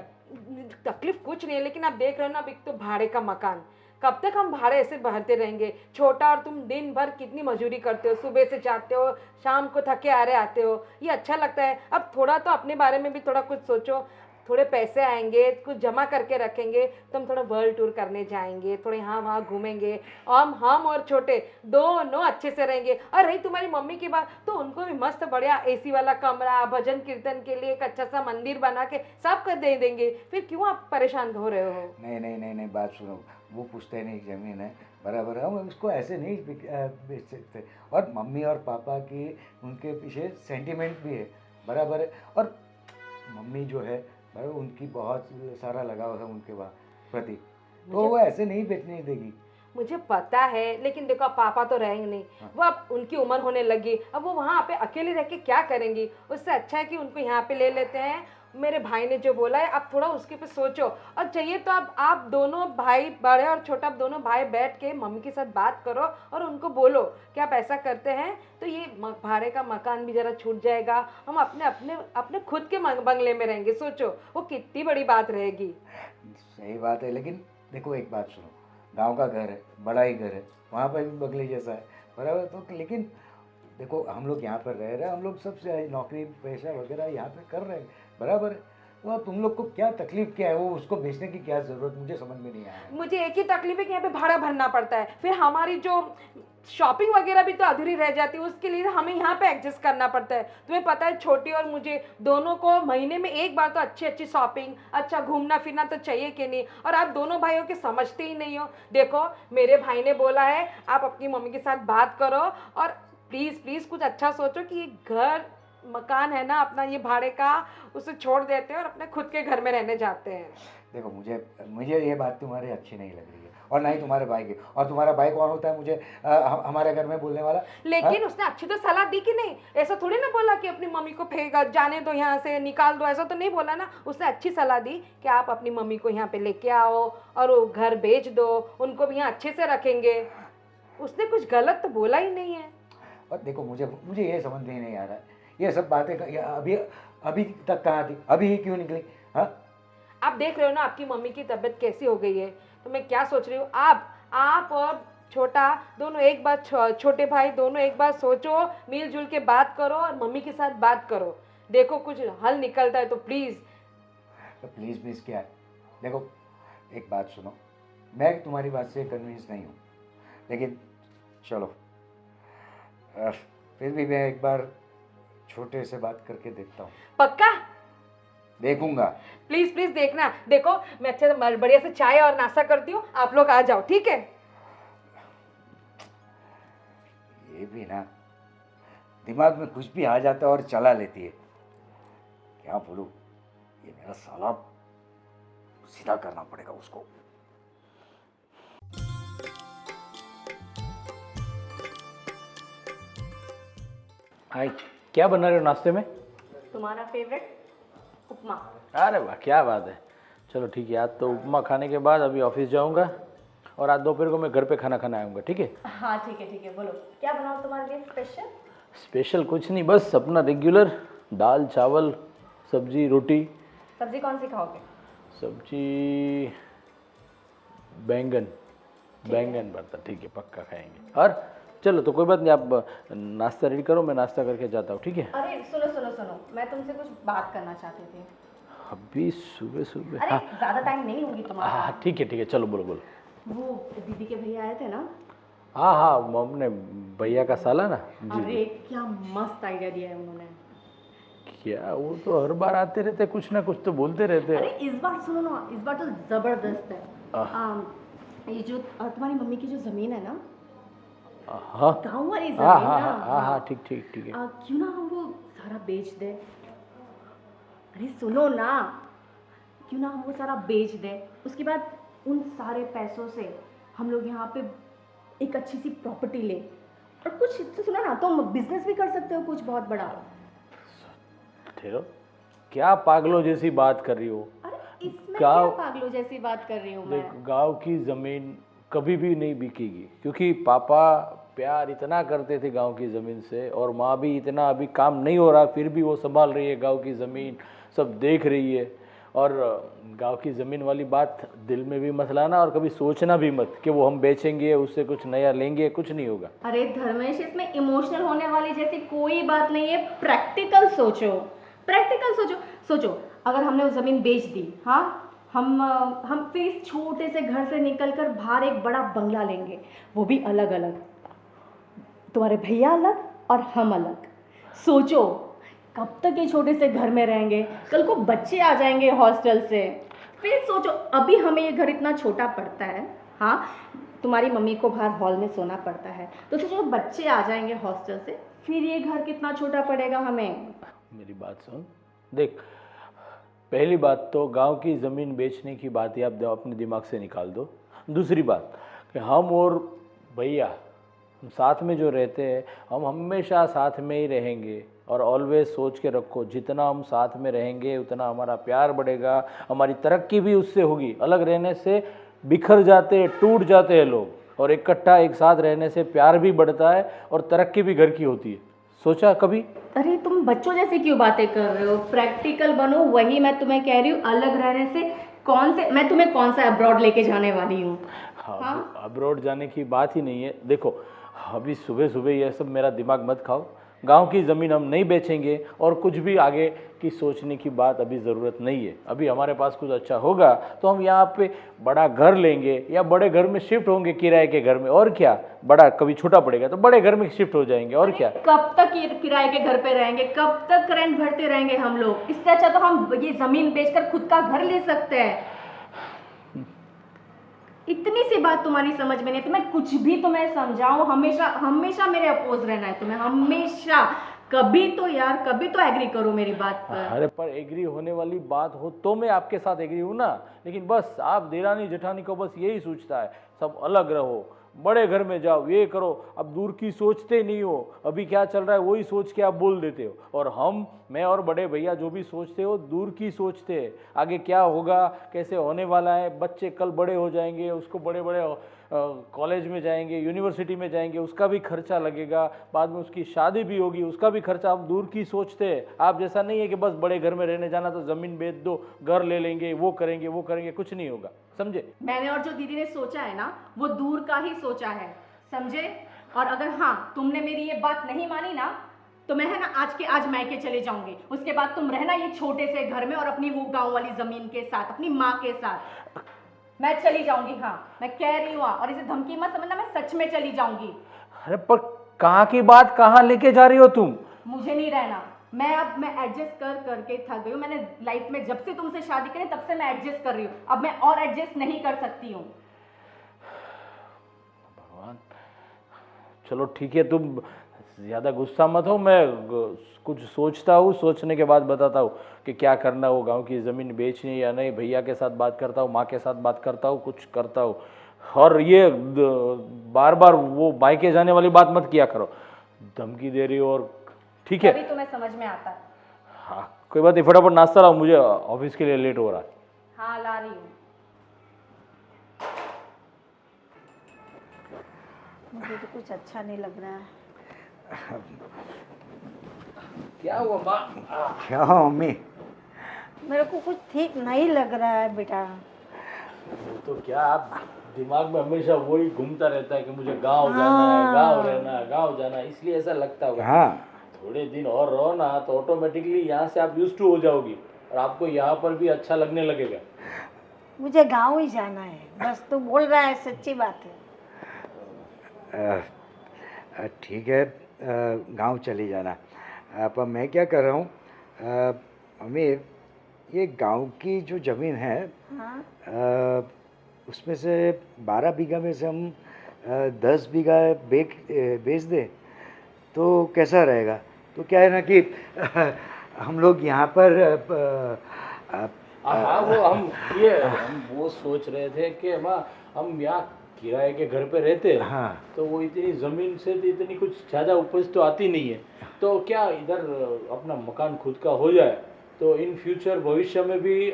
तकलीफ कुछ नहीं है, लेकिन आप देख रहे हो ना, अब एक तो भाड़े का मकान, कब तक हम भाड़े ऐसे भरते रहेंगे? छोटा, और तुम दिन भर कितनी मजदूरी करते हो, सुबह से जाते हो, शाम को थके हारे आते हो, ये अच्छा लगता है? अब थोड़ा तो अपने बारे में भी थोड़ा कुछ सोचो। थोड़े पैसे आएंगे, कुछ जमा करके रखेंगे तो हम थोड़ा वर्ल्ड टूर करने जाएंगे, थोड़े यहाँ वहाँ घूमेंगे, हम और छोटे दोनों अच्छे से रहेंगे। और रही तुम्हारी मम्मी की बात, तो उनको भी मस्त बढ़िया एसी वाला कमरा, भजन कीर्तन के लिए एक अच्छा सा मंदिर बना के सब कर दे देंगे। फिर क्यों आप परेशान हो रहे हो? नहीं नहीं नहीं नहीं, बात सुनो, वो पूछते नहीं ज़मीन है, बराबर है, हम उसको ऐसे नहीं बेच सकते। और मम्मी और पापा की उनके पीछे सेंटिमेंट भी है, बराबर है, और मम्मी जो है, बराबर, उनकी बहुत सारा लगाव है उनके प्रति, तो वो ऐसे नहीं बेचने देगी। मुझे पता है, लेकिन देखो अब पापा तो रहेंगे नहीं, वो अब उनकी उम्र होने लगी, अब वो वहाँ पे अकेले रह के क्या करेंगी? उससे अच्छा है कि उनको यहाँ पे ले लेते हैं। मेरे भाई ने जो बोला है, आप थोड़ा उसके पे सोचो, और चाहिए तो अब आप दोनों भाई, बड़े और छोटा, आप दोनों भाई बैठ के मम्मी के साथ बात करो और उनको बोलो कि आप ऐसा करते हैं तो ये भाड़े का मकान भी ज़रा छूट जाएगा, हम अपने अपने अपने खुद के बंगले में रहेंगे। सोचो वो कितनी बड़ी बात रहेगी। सही बात है, लेकिन देखो एक बात सुनो, गांव का घर है, बड़ा ही घर है, वहाँ पर भी बगले जैसा है, बराबर, तो लेकिन देखो हम लोग यहाँ पर रह रहे हैं, हम लोग सबसे नौकरी पेशा वगैरह यहाँ पे कर रहे हैं, बराबर है, तो तुम लोग को क्या तकलीफ क्या है? वो उसको बेचने की क्या ज़रूरत, मुझे समझ में नहीं आया। मुझे एक ही तकलीफ है कि यहाँ पे भाड़ा भरना पड़ता है, फिर हमारी जो शॉपिंग वगैरह भी तो अधूरी रह जाती है, उसके लिए हमें यहाँ पे एडजस्ट करना पड़ता है। तुम्हें पता है, छोटी और मुझे दोनों को महीने में एक बार तो अच्छी अच्छी शॉपिंग, अच्छा घूमना फिरना तो चाहिए कि नहीं? और आप दोनों भाइयों के समझते ही नहीं हो। देखो, मेरे भाई ने बोला है आप अपनी मम्मी के साथ बात करो और प्लीज़ प्लीज़ कुछ अच्छा सोचो कि ये घर मकान है ना अपना, ये भाड़े का, उसे छोड़ देते हैं और अपने खुद के घर में रहने जाते हैं। देखो, मुझे मुझे ये बात तुम्हारी अच्छी नहीं लग रही है, और ना ही तुम्हारे भाई की। और तुम्हारा भाई कौन होता है मुझे हमारे घर में बोलने वाला? लेकिन उसने अच्छी तो सलाह दी कि नहीं? ऐसा थोड़ी ना बोला कि अपनी मम्मी को फेंक जाने दो, यहाँ से निकाल दो, ऐसा तो नहीं बोला ना। उसने अच्छी सलाह दी कि आप अपनी मम्मी को यहाँ पे लेके आओ और वो घर बेच दो, उनको भी यहाँ अच्छे से रखेंगे। उसने कुछ गलत तो बोला ही नहीं है। और देखो मुझे मुझे ये समझ में ही नहीं आ रहा है, ये सब बातें अभी अभी तक कहाँ थी, अभी ही क्यों निकली? हाँ, आप देख रहे हो ना आपकी मम्मी की तबीयत कैसी हो गई है। तो मैं क्या सोच रही हूँ, आप और छोटा दोनों एक बार, छोटे भाई दोनों एक बार सोचो, मिलजुल के बात करो और मम्मी के साथ बात करो, देखो कुछ हल निकलता है तो प्लीज़। तो प्लीज़ क्या है? देखो एक बात सुनो, मैं तुम्हारी बात से कन्विंस नहीं हूँ, लेकिन चलो फिर भी मैं एक बार छोटे से बात करके देखता हूँ। पक्का? देखूंगा। प्लीज प्लीज देखना। देखो मैं अच्छे से बढ़िया से चाय और नाश्ता करती हूँ, आप लोग आ जाओ, ठीक है? ये भी ना दिमाग में कुछ भी आ जाता है और चला लेती है। क्या बोलूं, ये मेरा साला सीधा करना पड़ेगा उसको। हाय, क्या बना रहे हो नाश्ते में? तुम्हारा फेवरेट उपमा। अरे वाह, क्या बात है। चलो ठीक है, आज तो उपमा खाने के बाद अभी ऑफिस जाऊंगा और आज दोपहर को मैं घर पे खाना खाने आऊँगा, ठीक है? हाँ ठीक है, बोलो क्या बनाओ तुम्हारे लिए स्पेशल? स्पेशल कुछ नहीं, बस अपना रेगुलर दाल चावल सब्जी रोटी। सब्जी कौन सी खाओगे? सब्जी बैंगन भरता, ठीक है, पक्का खाएंगे। और चलो तो कोई बात नहीं, आप नाश्ता रेडी करो, मैं नाश्ता करके जाता हूँ, ठीक है? अरे सुनो, मैं तुमसे कुछ बात करना चाहती थी। अभी सुबह? अरे हाँ ज्यादा टाइम नहीं लूंगी तुम्हारा। हाँ ठीक है, चलो बोलो। वो दीदी के भैया आए थे ना? हाँ हमने भैया का साला ना जी। अरे क्या मस्त आइडिया दिया है उन्होंने। क्या, वो तो हर बार आते रहते, कुछ ना कुछ तो बोलते रहते। अरे इस बार सुनो ना, इस बार तो जबरदस्त है। ये जो तुम्हारी मम्मी की जो जमीन है ना, हाँ गाँव वाली जमीन ना, हाँ ठीक है। क्यों ना हम वो सारा बेच दे? अरे सुनो ना, क्यों ना हम वो सारा बेच दे, उसके बाद उन सारे पैसों से हम लोग यहाँ पे एक अच्छी सी प्रॉपर्टी ले, और कुछ तो सुनो ना, तुम बिजनेस भी कर सकते हो कुछ बहुत बड़ा। ठहरो, क्या पागलों जैसी बात कर रही हो? अरे इसमें क्या पागलों जैसी बात कर रही हूँ मैं? देख, गांव की ज़मीन कभी भी नहीं बिकेगी, क्योंकि पापा प्यार इतना करते थे गांव की ज़मीन से, और माँ भी इतना, अभी काम नहीं हो रहा फिर भी वो संभाल रही है गांव की ज़मीन, सब देख रही है। और गांव की ज़मीन वाली बात दिल में भी मत लाना, और कभी सोचना भी मत कि वो हम बेचेंगे उससे कुछ नया लेंगे, कुछ नहीं होगा। अरे धर्मेश, इसमें इमोशनल होने वाली जैसी कोई बात नहीं है, प्रैक्टिकल सोचो। अगर हमने वो ज़मीन बेच दी, हाँ, हम फिर इस छोटे से घर से निकलकर बाहर एक बड़ा बंगला लेंगे, वो भी अलग अलग, तुम्हारे भैया अलग और हम अलग। सोचो कब तक ये छोटे से घर में रहेंगे, कल को बच्चे आ जाएंगे हॉस्टल से, फिर सोचो अभी हमें ये घर इतना छोटा पड़ता है, हाँ, तुम्हारी मम्मी को बाहर हॉल में सोना पड़ता है, तो सोचो बच्चे आ जाएंगे हॉस्टल से, फिर ये घर कितना छोटा पड़ेगा हमें। मेरी बात सुन, देख, पहली बात तो गांव की ज़मीन बेचने की बात ही आप अपने दिमाग से निकाल दो। दूसरी बात कि हम और भैया हम साथ में जो रहते हैं, हम हमेशा साथ में ही रहेंगे, और ऑलवेज सोच के रखो, जितना हम साथ में रहेंगे उतना हमारा प्यार बढ़ेगा, हमारी तरक्की भी उससे होगी। अलग रहने से बिखर जाते हैं, टूट जाते हैं लोग, और इकट्ठा एक साथ रहने से प्यार भी बढ़ता है और तरक्की भी घर की होती है। सोचा कभी? अरे तुम बच्चों जैसे क्यों बातें कर रहे हो? प्रैक्टिकल बनो, वही मैं तुम्हें कह रही हूँ। अलग रहने से मैं तुम्हें कौन सा अब्रॉड लेके जाने वाली हूँ? हाँ, अब्रॉड जाने की बात ही नहीं है। देखो, अभी सुबह ये सब मेरा दिमाग मत खाओ। गांव की ज़मीन हम नहीं बेचेंगे, और कुछ भी आगे की सोचने की बात अभी ज़रूरत नहीं है। अभी हमारे पास कुछ अच्छा होगा तो हम यहाँ पे बड़ा घर लेंगे, या बड़े घर में शिफ्ट होंगे किराए के घर में, और क्या, बड़ा कभी छोटा पड़ेगा तो बड़े घर में शिफ्ट हो जाएंगे, और क्या। कब तक ये किराए के घर पे रहेंगे? कब तक रेंट भरते रहेंगे हम लोग? इससे अच्छा तो हम ये ज़मीन बेचकर खुद का घर ले सकते हैं। इतनी सी बात तुम्हारी समझ में नहीं, तो मैं कुछ भी तुम्हें समझाऊं, हमेशा मेरे अपोज रहना है तुम्हें, हमेशा। कभी तो यार, कभी तो एग्री करो मेरी बात पर। अरे पर एग्री होने वाली बात हो तो मैं आपके साथ एग्री हूँ ना, लेकिन बस आप देरानी जेठानी को बस यही सोचता है सब अलग रहो, बड़े घर में जाओ, ये करो, अब दूर की सोचते नहीं हो, अभी क्या चल रहा है वही सोच के आप बोल देते हो। और मैं और बड़े भैया जो भी सोचते हो दूर की सोचते हैं, आगे क्या होगा, कैसे होने वाला है, बच्चे कल बड़े हो जाएंगे, उसको बड़े बड़े कॉलेज में जाएंगे, यूनिवर्सिटी में जाएंगे, उसका भी खर्चा लगेगा, बाद में उसकी शादी भी होगी, उसका भी खर्चा, हम दूर की सोचते हैं। आप जैसा नहीं है कि बस बड़े घर में रहने जाना तो ज़मीन बेच दो, घर ले लेंगे, वो करेंगे, कुछ नहीं होगा, समझे। मैंने और जो दीदी ने सोचा है ना, वो दूर का ही सोचा है, समझे। और अगर हाँ तुमने मेरी ये बात नहीं मानी ना, तो मैं है ना आज के आज मायके चले जाऊंगी। उसके बाद तुम रहना ये छोटे से घर में और अपनी वो गांव वाली जमीन के साथ, अपनी माँ के साथ। मैं चली जाऊंगी, हाँ मैं कह रही हूँ, और इसे धमकी मत समझना, मैं सच में चली जाऊंगी। अरे पर कहाँ की बात कहाँ लेके जा रही हो तुम। मुझे नहीं रहना, मैं एडजस्ट करके थक गई हूँ। मैंने लाइफ में जब से तुमसे शादी करी तब से मैं एडजस्ट कर रही हूँ, अब मैं और एडजस्ट नहीं कर सकती हूँ। भगवान, चलो ठीक है, तुम ज़्यादा गुस्सा मत हो, मैं कुछ सोचता हूँ, सोचने के बाद बताता हूँ कि क्या करना हो, गांव की ज़मीन बेचनी या नहीं, भैया के साथ बात करता हूँ, माँ के साथ बात करता हूँ, कुछ करता हूँ। और ये बार बार वो मायके जाने वाली बात मत किया करो, धमकी दे रही हो। और ठीक है, अभी तुम्हें समझ में आता है। हाँ कोई बात नहीं, फटाफट नाश्ता लाओ, मुझे ऑफिस के लिए लेट हो रहा है। हाँ ला रही हूँ। मुझे तो कुछ अच्छा नहीं लग रहा है। क्या हुआ माँ। क्या हो मम्मी? मेरे को कुछ ठीक नहीं लग रहा है बेटा। तो क्या, आप दिमाग में हमेशा वही घूमता रहता है कि मुझे गांव जाना है, गांव रहना है, गांव जाना है, इसलिए ऐसा लगता होगा। हाँ, थोड़े दिन और रहो ना तो ऑटोमेटिकली यहाँ से आप यूज्ड टू हो जाओगी और आपको यहाँ पर भी अच्छा लगने लगेगा। मुझे गांव ही जाना है, बस तू बोल रहा है, सच्ची बात है। ठीक है, गांव चली जाना। पर मैं क्या कर रहा हूँ, मम्मी, ये गांव की जो ज़मीन है, हाँ? उसमें से 12 बीघा में से हम 10 बीघा बेच दें तो कैसा रहेगा? तो क्या है ना कि हम लोग यहाँ पर हाँ हम वो सोच रहे थे कि माँ हम यहाँ किराए के घर पे रहते हैं, हाँ। तो वो इतनी ज़मीन से तो इतनी कुछ ज़्यादा उपज तो आती नहीं है, तो क्या इधर अपना मकान खुद का हो जाए तो इन फ्यूचर भविष्य में भी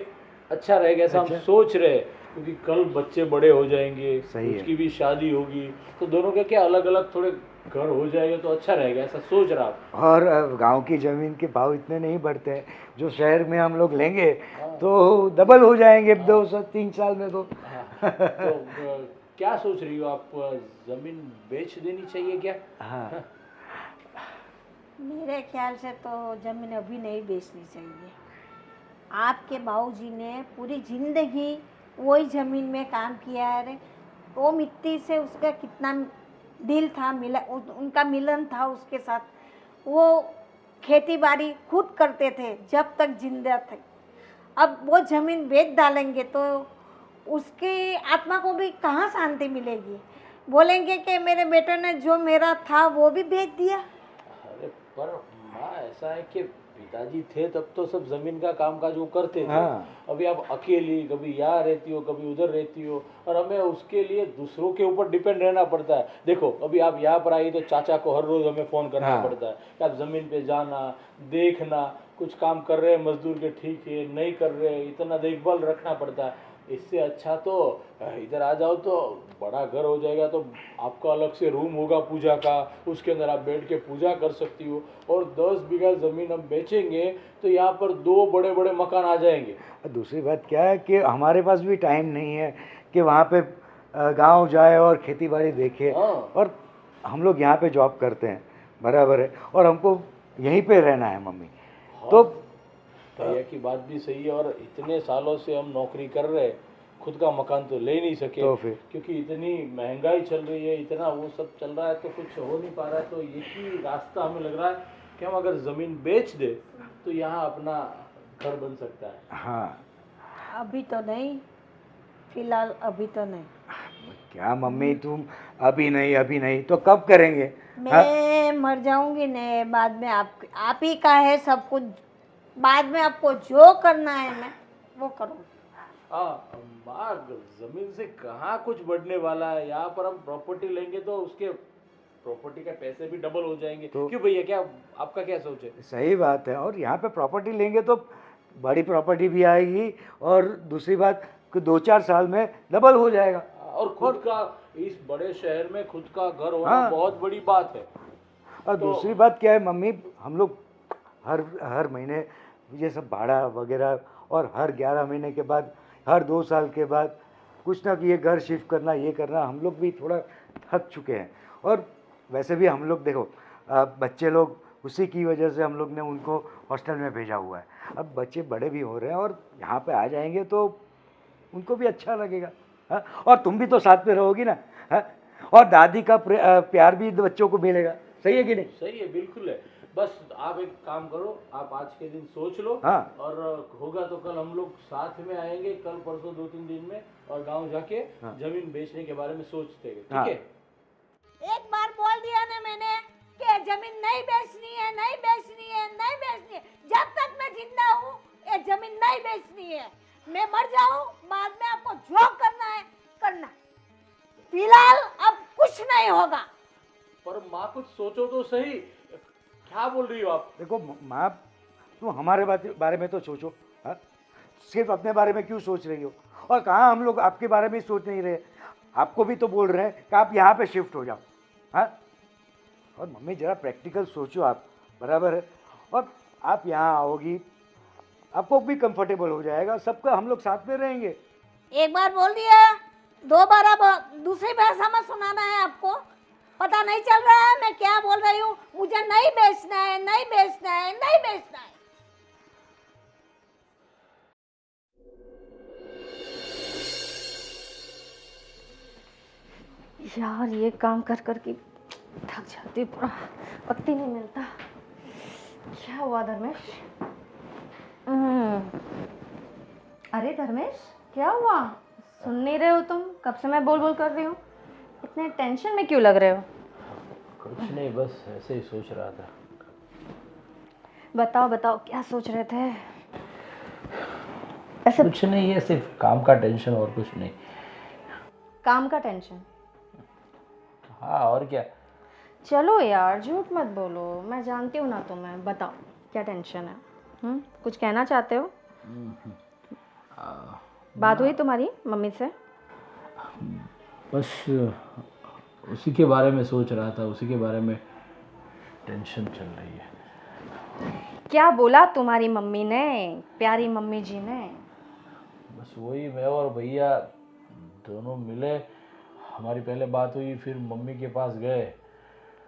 अच्छा रहेगा, ऐसा हम सोच रहे हैं। क्योंकि कल बच्चे बड़े हो जाएंगे, उसकी भी शादी होगी, तो दोनों के क्या अलग अलग थोड़े घर हो जाएगा तो अच्छा रहेगा, ऐसा सोच रहा हूँ। और गांव की ज़मीन के भाव इतने नहीं बढ़ते हैं जो शहर में हम लोग लेंगे, तो डबल हो जाएंगे 2-3 साल में तो। तो क्या सोच रही हो आप, ज़मीन बेच देनी चाहिए क्या? हाँ, मेरे ख्याल से तो ज़मीन अभी नहीं बेचनी चाहिए। आपके बाबूजी ने पूरी ज़िंदगी वही ज़मीन में काम किया है रे। वो मिट्टी से उसका कितना दिल था, उनका मिलन था उसके साथ। वो खेती बाड़ी खुद करते थे जब तक जिंदा थे। अब वो ज़मीन बेच डालेंगे तो उसकी आत्मा को भी कहाँ शांति मिलेगी। बोलेंगे कि मेरे बेटे ने जो मेरा था वो भी बेच दिया। अरे पर माँ ऐसा है कि पिताजी थे तब तो सब जमीन का काम काज वो करते थे। हाँ। अभी आप अकेली कभी यहाँ रहती हो कभी उधर रहती हो और हमें उसके लिए दूसरों के ऊपर डिपेंड रहना पड़ता है। देखो अभी आप यहाँ पर आई तो चाचा को हर रोज हमें फोन करना हाँ। पड़ता है कि आप जमीन पे जाना, देखना, कुछ काम कर रहे हैं मजदूर के, ठीक है, नहीं कर रहे, इतना देखभाल रखना पड़ता है। इससे अच्छा तो इधर आ जाओ तो बड़ा घर हो जाएगा, तो आपका अलग से रूम होगा पूजा का, उसके अंदर आप बैठ के पूजा कर सकती हो। और 10 बीघा ज़मीन हम बेचेंगे तो यहाँ पर 2 बड़े बड़े मकान आ जाएंगे। दूसरी बात क्या है कि हमारे पास भी टाइम नहीं है कि वहाँ पे गांव जाए और खेती बाड़ी देखे। हाँ। और हम लोग यहाँ पे जॉब करते हैं, बराबर है, और हमको यहीं पे रहना है मम्मी। हाँ। तो भैया की बात भी सही है, और इतने सालों से हम नौकरी कर रहे हैं, खुद का मकान तो ले नहीं सके तो फिर क्योंकि इतनी महंगाई चल रही है, इतना वो सब चल रहा है, तो कुछ हो नहीं पा रहा है। तो यही रास्ता हमें लग रहा है कि हम अगर ज़मीन बेच दे तो यहाँ अपना घर बन सकता है। हाँ, अभी तो नहीं, फिलहाल अभी तो नहीं। क्या मम्मी तुम अभी नहीं तो कब करेंगे? मैं मर जाऊंगी ने बाद में आप ही का है सब कुछ। बाद में आपको जो करना है मैं वो करूँ। माँ जमीन से कहाँ कुछ बढ़ने वाला है। यहाँ पर हम प्रॉपर्टी लेंगे तो उसके प्रॉपर्टी के पैसे भी डबल हो जाएंगे। तो क्यों भैया, क्या आपका क्या सोच है? सही बात है। और यहाँ पे प्रॉपर्टी लेंगे तो बड़ी प्रॉपर्टी भी आएगी और दूसरी बात कि 2-4 साल में डबल हो जाएगा। और खुद का इस बड़े शहर में खुद का घर होना हाँ। बहुत बड़ी बात है। और दूसरी बात क्या है मम्मी, हम लोग हर हर महीने ये सब भाड़ा वगैरह और हर 11 महीने के बाद, हर 2 साल के बाद कुछ ना कि ये घर शिफ्ट करना, ये करना, हम लोग भी थोड़ा थक चुके हैं। और वैसे भी हम लोग देखो बच्चे लोग, उसी की वजह से हम लोग ने उनको हॉस्टल में भेजा हुआ है। अब बच्चे बड़े भी हो रहे हैं और यहाँ पे आ जाएंगे तो उनको भी अच्छा लगेगा। हाँ, और तुम भी तो साथ में रहोगी ना। हाँ, और दादी का प्यार भी बच्चों को मिलेगा। सही है कि नहीं? सही है, बिल्कुल है। बस आप एक काम करो, आप आज के दिन सोच लो। हाँ। और होगा तो कल हम लोग साथ में आएंगे, कल परसों 2-3 दिन में, और गांव जाके हाँ। जमीन बेचने के बारे में सोचते हैं। हाँ। ठीक है? एक बार बोल दिया ना मैंने कि जमीन नहीं बेचनी है, नहीं बेचनी है, नहीं बेचनी है। जब तक मैं जिंदा हूँ ये जमीन नहीं बेचनी है। मैं मर जाऊँ बाद में आपको जो करना है करना। फिलहाल अब कुछ नहीं होगा। पर माँ कुछ सोचो तो सही, क्या बोल रही हो आप? देखो माँ, तुम हमारे बारे में तो सोचो। हाँ, सिर्फ अपने बारे में क्यों सोच रही हो? और कहाँ हम लोग आपके बारे में सोच नहीं रहे। आपको भी तो बोल रहे हैं कि आप यहाँ पे शिफ्ट हो जाओ। हाँ, और मम्मी जरा प्रैक्टिकल सोचो आप, बराबर है? और आप यहाँ आओगी, आपको भी कंफर्टेबल हो जाएगा, सबका हम लोग साथ में रहेंगे। एक बार बोल दिया, दो बार अब दूसरी भाषा में सुनाना है आपको। पता नहीं चल रहा है मैं क्या बोल रही हूँ। मुझे नहीं बेचना है, नहीं बेचना है, नहीं बेचना है। यार ये काम कर कर के थक जाती हूँ, पूरा पत्ती नहीं मिलता। क्या हुआ धर्मेश? अरे धर्मेश, क्या हुआ? सुन नहीं रहे हो तुम? कब से मैं बोल बोल कर रही हूँ। इतने टेंशन में क्यों लग रहे हो? कुछ नहीं, बस ऐसे ही सोच रहा था। बताओ बताओ, क्या सोच रहे थे? ऐसे कुछ नहीं, ये सिर्फ काम का टेंशन और कुछ नहीं। काम का टेंशन? हाँ, और क्या। चलो यार, झूठ मत बोलो, मैं जानती हूँ ना तुम्हें। बताओ क्या टेंशन है? कुछ कहना चाहते हो? बात हुई तुम्हारी मम्मी से? बस उसी के बारे में सोच रहा था, उसी के बारे में टेंशन चल रही है। क्या बोला तुम्हारी मम्मी ने, प्यारी मम्मी जी ने? बस वही, मैं और भैया दोनों मिले, हमारी पहले बात हुई, फिर मम्मी के पास गए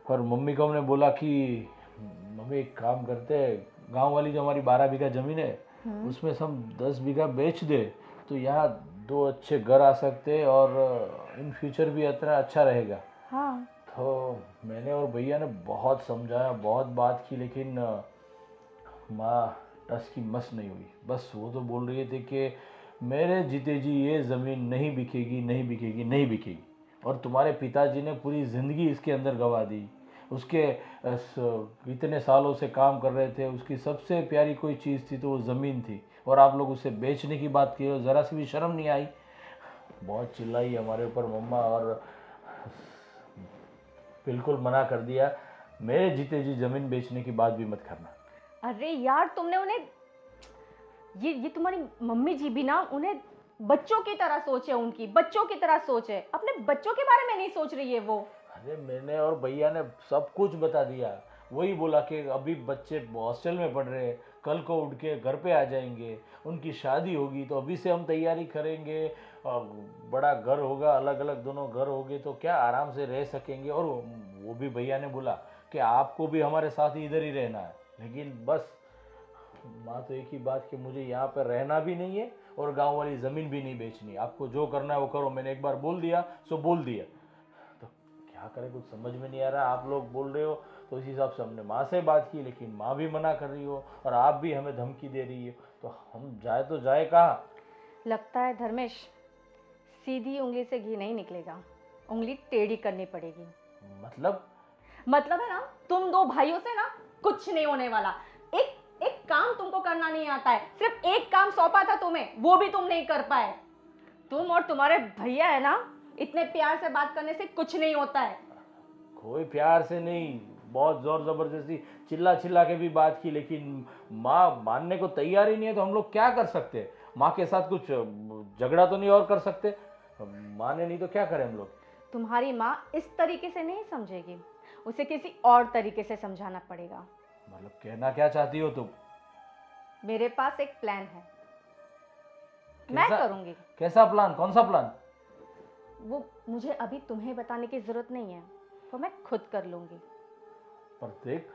और मम्मी को हमने बोला कि मम्मी एक काम करते हैं, गांव वाली जो हमारी 12 बीघा ज़मीन है उसमें से हम 10 बीघा बेच दे तो यहाँ 2 अच्छे घर आ सकते हैं और इन फ्यूचर भी इतना अच्छा रहेगा। हाँ। तो मैंने और भैया ने बहुत समझाया, बहुत बात की, लेकिन माँ टस की मस नहीं हुई। बस वो तो बोल रही थी कि मेरे जीते जी ये ज़मीन नहीं बिकेगी, नहीं बिकेगी, नहीं बिकेगी। और तुम्हारे पिताजी ने पूरी ज़िंदगी इसके अंदर गंवा दी। उसके इतने सालों से काम कर रहे थे, उसकी सबसे प्यारी कोई चीज़ थी तो वो ज़मीन थी, और आप लोग उसे बेचने की बात की और ज़रा सी भी शर्म नहीं आई। बहुत चिल्लाई हमारे ऊपर मम्मा, और बिल्कुल मना कर दिया, मेरे जीते जी ज़मीन बेचने की बात भी मत करना। अरे यार, तुमने उन्हें ये तुम्हारी मम्मी जी भी ना, उन्हें बच्चों की तरह सोचे, उनकी बच्चों की तरह सोचे, अपने बच्चों के बारे में नहीं सोच रही है वो। अरे मैंने और भैया ने सब कुछ बता दिया। वही बोला कि अभी बच्चे हॉस्टल में पढ़ रहे हैं, कल को उठ के घर पे आ जाएंगे, उनकी शादी होगी तो अभी से हम तैयारी करेंगे, और बड़ा घर होगा, अलग अलग दोनों घर होंगे तो क्या आराम से रह सकेंगे। और वो भी भैया ने बोला कि आपको भी हमारे साथ ही इधर ही रहना है, लेकिन बस माँ तो एक ही बात कि मुझे यहाँ पर रहना भी नहीं है और गांव वाली ज़मीन भी नहीं बेचनी। आपको जो करना है वो करो, मैंने एक बार बोल दिया सो बोल दिया। तो क्या करें, कुछ समझ में नहीं आ रहा। आप लोग बोल रहे हो तो इस हिसाब से हमने माँ से बात की, लेकिन माँ भी मना कर रही हो और आप भी हमें धमकी दे रही हो, तो हम जाए तो जाए कहाँ? लगता है धर्मेश सीधी उंगली से घी नहीं निकलेगा, उंगली टेढ़ी करनी पड़ेगी। मतलब है ना, तुम दो भाइयों से ना कुछ नहीं होने वाला। एक एक काम तुमको करना नहीं आता है, सिर्फ एक काम सौंपा था तुम्हें, वो भी तुम नहीं कर पाए। तुम और तुम्हारे भैया है ना, इतने प्यार से बात करने से कुछ नहीं होता है। कोई प्यार से नहीं, बहुत जोर जबरदस्ती चिल्ला चिल्ला के भी बात की, लेकिन माँ मानने को तैयार ही नहीं है। तो हम लोग क्या कर सकते हैं? माँ के साथ कुछ झगड़ा तो नहीं और कर सकते? माने नहीं तो क्या करें हम लोग? तुम्हारी माँ इस तरीके से नहीं समझेगी, उसे किसी और तरीके से समझाना पड़ेगा। मतलब कहना क्या चाहती हो तुम? मेरे पास एक प्लान है, मैं करूंगी। कैसा प्लान? कौन सा प्लान? वो मुझे अभी तुम्हें बताने की जरूरत नहीं है, वो मैं खुद कर लूंगी। पर देख,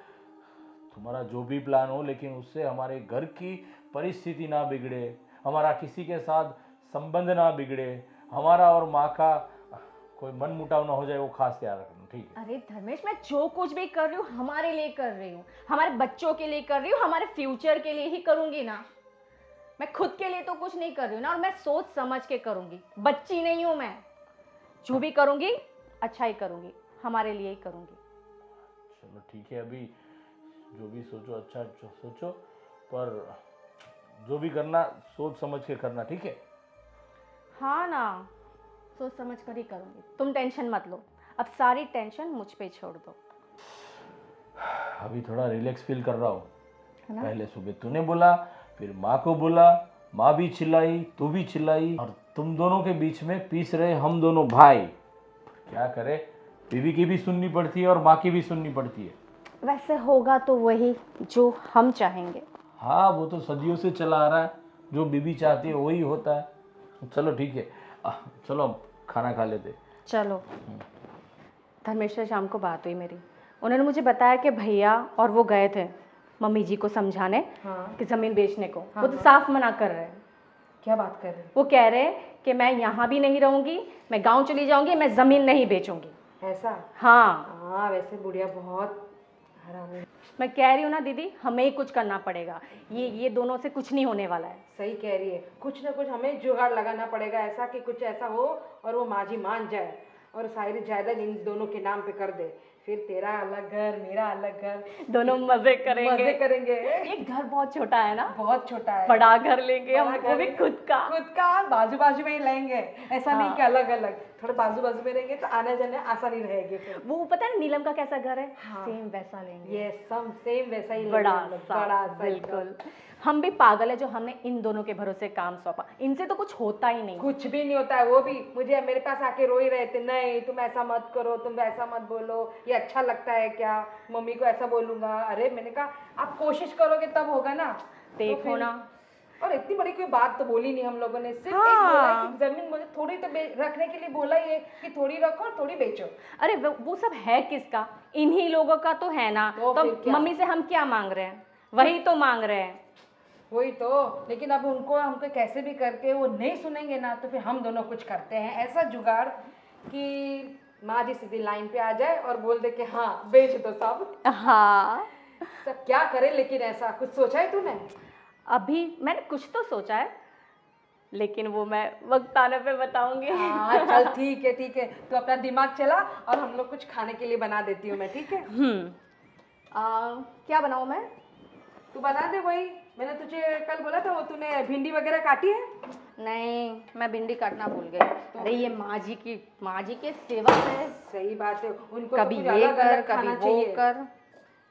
तुम्हारा जो भी प्लान हो, लेकिन उससे हमारे घर की परिस्थिति ना बिगड़े, हमारा किसी के साथ संबंध ना बिगड़े, हमारा और माँ का कोई मन मुटाव ना हो जाए, वो खास ख्याल रखना, ठीक है? अरे धर्मेश, मैं जो कुछ भी कर रही हूँ हमारे लिए कर रही हूँ, हमारे बच्चों के लिए कर रही हूँ, हमारे फ्यूचर के लिए ही करूंगी ना। मैं खुद के लिए तो कुछ नहीं कर रही हूँ ना, और मैं सोच समझ के करूंगी। बच्ची नहीं हूँ मैं, जो भी करूंगी अच्छा ही करूंगी, हमारे लिए ही करूंगी। चलो ठीक है, अभी जो भी सोचो अच्छा सोचो, पर जो भी करना सोच समझ के करना, ठीक है? हाँ ना, सोच समझ कर ही करूंगी, तुम टेंशन मत लो। अब सारी टेंशन मुझ पे छोड़ दो। अभी थोड़ा रिलैक्स फील कर रहा हूँ। है ना? पहले सुबह तूने बोला, फिर माँ को बोला, माँ भी चिल्लाई, तू भी चिल्लाई, और तुम दोनों के बीच में पीस रहे हम दोनों भाई। क्या करे, बीवी की भी सुननी पड़ती है और माँ की भी सुननी पड़ती है। वैसे होगा तो वही जो हम चाहेंगे। हाँ, वो तो सदियों से चला आ रहा है, जो बीवी चाहती है वही होता है। चलो ठीक है, चलो अब खाना खा लेते। चलो। धर्मेश से शाम को बात हुई मेरी, उन्होंने मुझे बताया कि भैया और वो गए थे मम्मी जी को समझाने कि ज़मीन बेचने को। वो तो साफ मना कर रहे हैं। क्या बात कर रहे हैं? वो कह रहे हैं कि मैं यहाँ भी नहीं रहूँगी, मैं गांव चली जाऊँगी, मैं ज़मीन नहीं बेचूंगी। ऐसा? हाँ, वैसे बुढ़िया बहुत हरामी। मैं कह रही हूँ ना दीदी, हमें ही कुछ करना पड़ेगा। ये दोनों से कुछ नहीं होने वाला है। सही कह रही है, कुछ ना कुछ हमें जुगाड़ लगाना पड़ेगा, ऐसा कि कुछ ऐसा हो और वो माँ जी मान जाए और सारी जायदाद इन दोनों के नाम पे कर दे। फिर तेरा अलग घर, मेरा अलग घर, दोनों मजे करेंगे। ये घर बहुत छोटा है ना, बहुत छोटा है। बड़ा घर लेंगे हम, बड़ा वो भी घर खुद का। खुद का, बाजू बाजू में ही लेंगे। ऐसा नहीं कि अलग अलग, थोड़े बाजू बाजू में रहेंगे तो आने जाने आसानी रहेगी। फिर वो पता है नीलम का कैसा घर है? सेम वैसा लेंगे। ये सब सेम वैसा ही बड़ा लेंगे, सा, बड़ा सा बिल्कुल। हम भी पागल है जो हमने इन दोनों के भरोसे काम सौंपा, इनसे तो कुछ होता ही नहीं। कुछ भी नहीं होता है। वो भी मुझे मेरे पास आके रो ही रहे थे, नहीं तुम ऐसा मत करो, तुम ऐसा मत बोलो, ये अच्छा लगता है क्या, मम्मी को ऐसा बोलूंगा। अरे मैंने कहा आप कोशिश करोगे तब होगा ना। देखो ना, और इतनी बड़ी कोई बात तो बोली नहीं हम लोगों ने, सिर्फ एक बोला कि जमीन मुझे थोड़ी तो रखने के लिए बोला ही है कि थोड़ी रखो और थोड़ी बेचो। अरे वो सब है किसका? इन्हीं लोगों का तो है ना। तो फिर क्या? मम्मी से हम क्या मांग रहे हैं? वही तो मांग रहे हैं। वही तो, लेकिन अब हमको कैसे भी करके वो नहीं सुनेंगे ना, तो फिर हम दोनों कुछ करते हैं ऐसा जुगाड़ कि माँ जी सीधी लाइन पे आ जाए और बोल दे कि हाँ बेच दो सब। हाँ, सब क्या करे, लेकिन ऐसा कुछ सोचा है तूने? अभी मैंने कुछ तो सोचा है, लेकिन वो मैं वक्त आने पे बताऊंगी। हाँ चल ठीक है, तो अपना दिमाग चला और हम लोग कुछ खाने के लिए बना देती हूँ मैं, ठीक है? क्या बनाऊँ मैं? तू बना दे वही, मैंने तुझे कल बोला था, वो तूने भिंडी वगैरह काटी है? नहीं, मैं भिंडी काटना भूल गई। अरे ये माँ जी के सेवा में। सही बात है, उनको कभी तो कुछ ये अलग कर, अलग कभी खाना वो चाहिए। कर।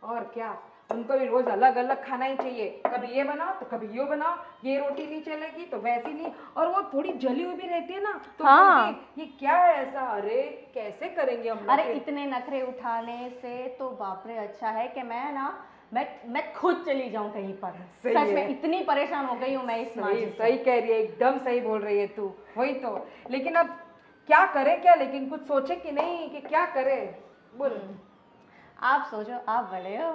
और क्या, उनको भी रोज अलग अलग खाना ही चाहिए। कभी ये बनाओ तो कभी ये बनाओ, ये रोटी नहीं चलेगी तो वैसी नहीं। और वो थोड़ी जली हुई भी रहती है ना, तो हाँ। ये क्या है ऐसा? अरे कैसे करेंगे हम लोग? अरे इतने नखरे उठाने से तो बाप रे, अच्छा है कि मैं खुद चली जाऊं कहीं पर। सही सच है। में इतनी परेशान हो गई हूँ मैं इस माँ जी से। सही कह रही है, एकदम सही बोल रही है तू। वही तो, लेकिन अब क्या करे क्या, लेकिन कुछ सोचे कि नहीं कि क्या करे, बोल। आप सोचो, आप बड़े हो,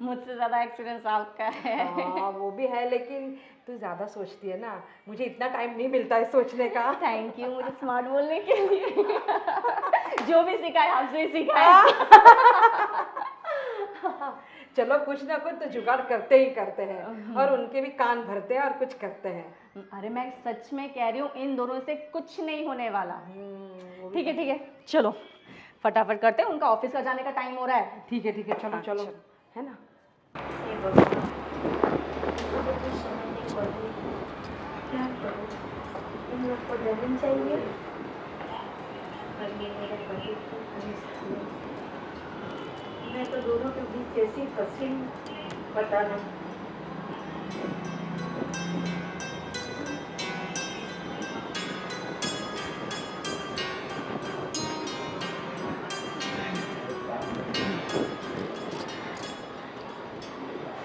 मुझसे ज्यादा एक्सपीरियंस आपका है। हाँ वो भी है, लेकिन तू ज्यादा सोचती है ना, मुझे इतना टाइम नहीं मिलता है सोचने का। थैंक यू मुझे स्मार्ट बोलने के लिए। जो भी सिखाए आपसे ही सिखाए। चलो कुछ ना कुछ तो जुगाड़ करते ही करते हैं और उनके भी कान भरते हैं और कुछ करते हैं। अरे मैं सच में कह रही हूँ, इन दोनों से कुछ नहीं होने वाला। ठीक है, चलो फटाफट करते हैं, उनका ऑफिस का जाने का टाइम हो रहा है। ठीक है चलो चलो, है ना। क्या करूं? इन लोग को जमीन चाहिए और ये मेरे पति को परेशानी। मैं तो दोनों के बीच कैसी फंसी पता नहीं।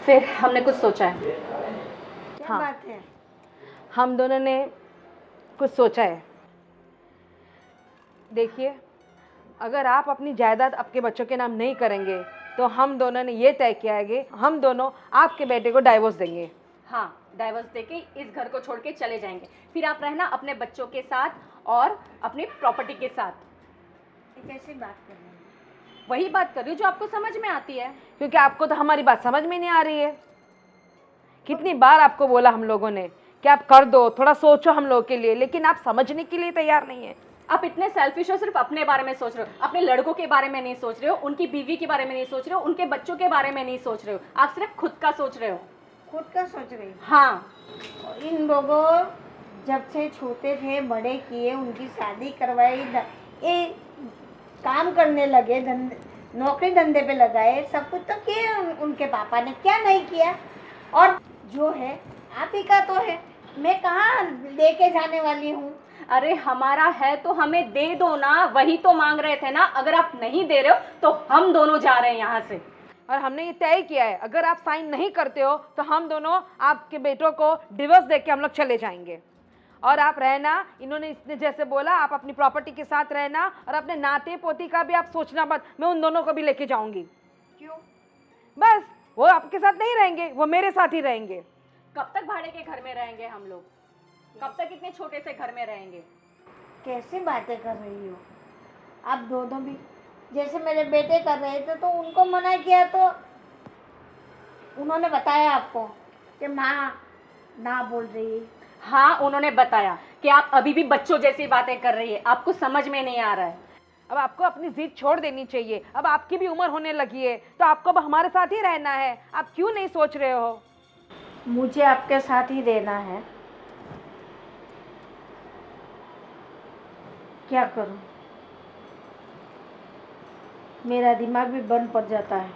फिर हमने कुछ सोचा है। क्या हाँ। बात है? हम दोनों ने कुछ सोचा है। देखिए, अगर आप अपनी जायदाद आपके बच्चों के नाम नहीं करेंगे तो हम दोनों ने ये तय किया है कि हम दोनों आपके बेटे को डाइवोर्स देंगे। हाँ, डाइवोर्स देके इस घर को छोड़ के चले जाएंगे, फिर आप रहना अपने बच्चों के साथ और अपनी प्रॉपर्टी के साथ। ये कैसी बात कर रहे हैं? वही बात कर रही हूँ जो आपको समझ में आती है। क्योंकि आपको तो हमारी बात समझ में नहीं आ रही है। कितनी बार आपको बोला हम लोगों ने कि आप कर दो, थोड़ा सोचो हम लोगों के लिए, लेकिन आप समझने के लिए तैयार नहीं है। आप इतने सेल्फिश हो, सिर्फ अपने बारे में सोच रहे हो, अपने लड़कों के बारे में नहीं सोच रहे हो, उनकी बीवी के बारे में नहीं सोच रहे हो, उनके बच्चों के बारे में नहीं सोच रहे हो, आप सिर्फ खुद का सोच रहे हो। खुद का सोच रही हूँ। हाँ, और इन लोगों जब से छोटे थे, बड़े किए, उनकी शादी करवाई, ये काम करने लगे, नौकरी धंधे पे लगाए, सब कुछ तो किए उनके पापा ने, क्या नहीं किया। और जो है आप ही का तो है, मैं कहाँ लेके जाने वाली हूँ। अरे हमारा है तो हमें दे दो ना, वही तो मांग रहे थे ना। अगर आप नहीं दे रहे हो तो हम दोनों जा रहे हैं यहाँ से। और हमने ये तय किया है, अगर आप साइन नहीं करते हो तो हम दोनों आपके बेटों को डिवोर्स देके हम लोग चले जाएंगे। और आप रहना, इन्होंने इसने जैसे बोला, आप अपनी प्रॉपर्टी के साथ रहना और अपने नाते पोती का भी आप सोचना मत। मैं उन दोनों को भी लेके जाऊंगी। क्यों? बस वो आपके साथ नहीं रहेंगे, वो मेरे साथ ही रहेंगे। कब तक भाड़े के घर में रहेंगे हम लोग? कब तक इतने छोटे से घर में रहेंगे? कैसी बातें कर रही हो आप दोनों भी? जैसे मेरे बेटे कर रहे थे तो उनको मना किया तो उन्होंने बताया आपको कि माँ ना बोल रही है। हाँ, उन्होंने बताया कि आप अभी भी बच्चों जैसी बातें कर रही है, आपको समझ में नहीं आ रहा है। अब आपको अपनी जिद छोड़ देनी चाहिए। अब आपकी भी उम्र होने लगी है तो आपको अब हमारे साथ ही रहना है। आप क्यों नहीं सोच रहे हो? मुझे आपके साथ ही रहना है। क्या करूं? मेरा दिमाग भी बंद पड़ जाता है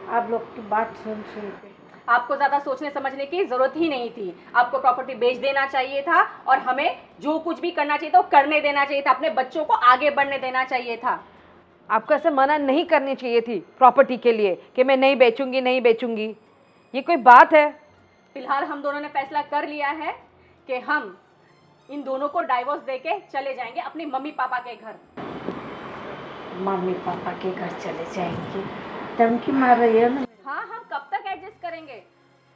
आप लोग की बात सुन सुन के। आपको ज़्यादा सोचने समझने की ज़रूरत ही नहीं थी। आपको प्रॉपर्टी बेच देना चाहिए था और हमें जो कुछ भी करना चाहिए था वो करने देना चाहिए था, अपने बच्चों को आगे बढ़ने देना चाहिए था। आपको ऐसे मना नहीं करनी चाहिए थी प्रॉपर्टी के लिए कि मैं नहीं बेचूंगी नहीं बेचूंगी। ये कोई बात है? फिलहाल हम दोनों ने फैसला कर लिया है कि हम इन दोनों को डाइवोर्स देके चले जाएंगे अपनी मम्मी पापा के घर। मम्मी पापा के घर चले जाएंगे? धमकी मार रही हो ना? हाँ, हम कब तक एडजस्ट करेंगे?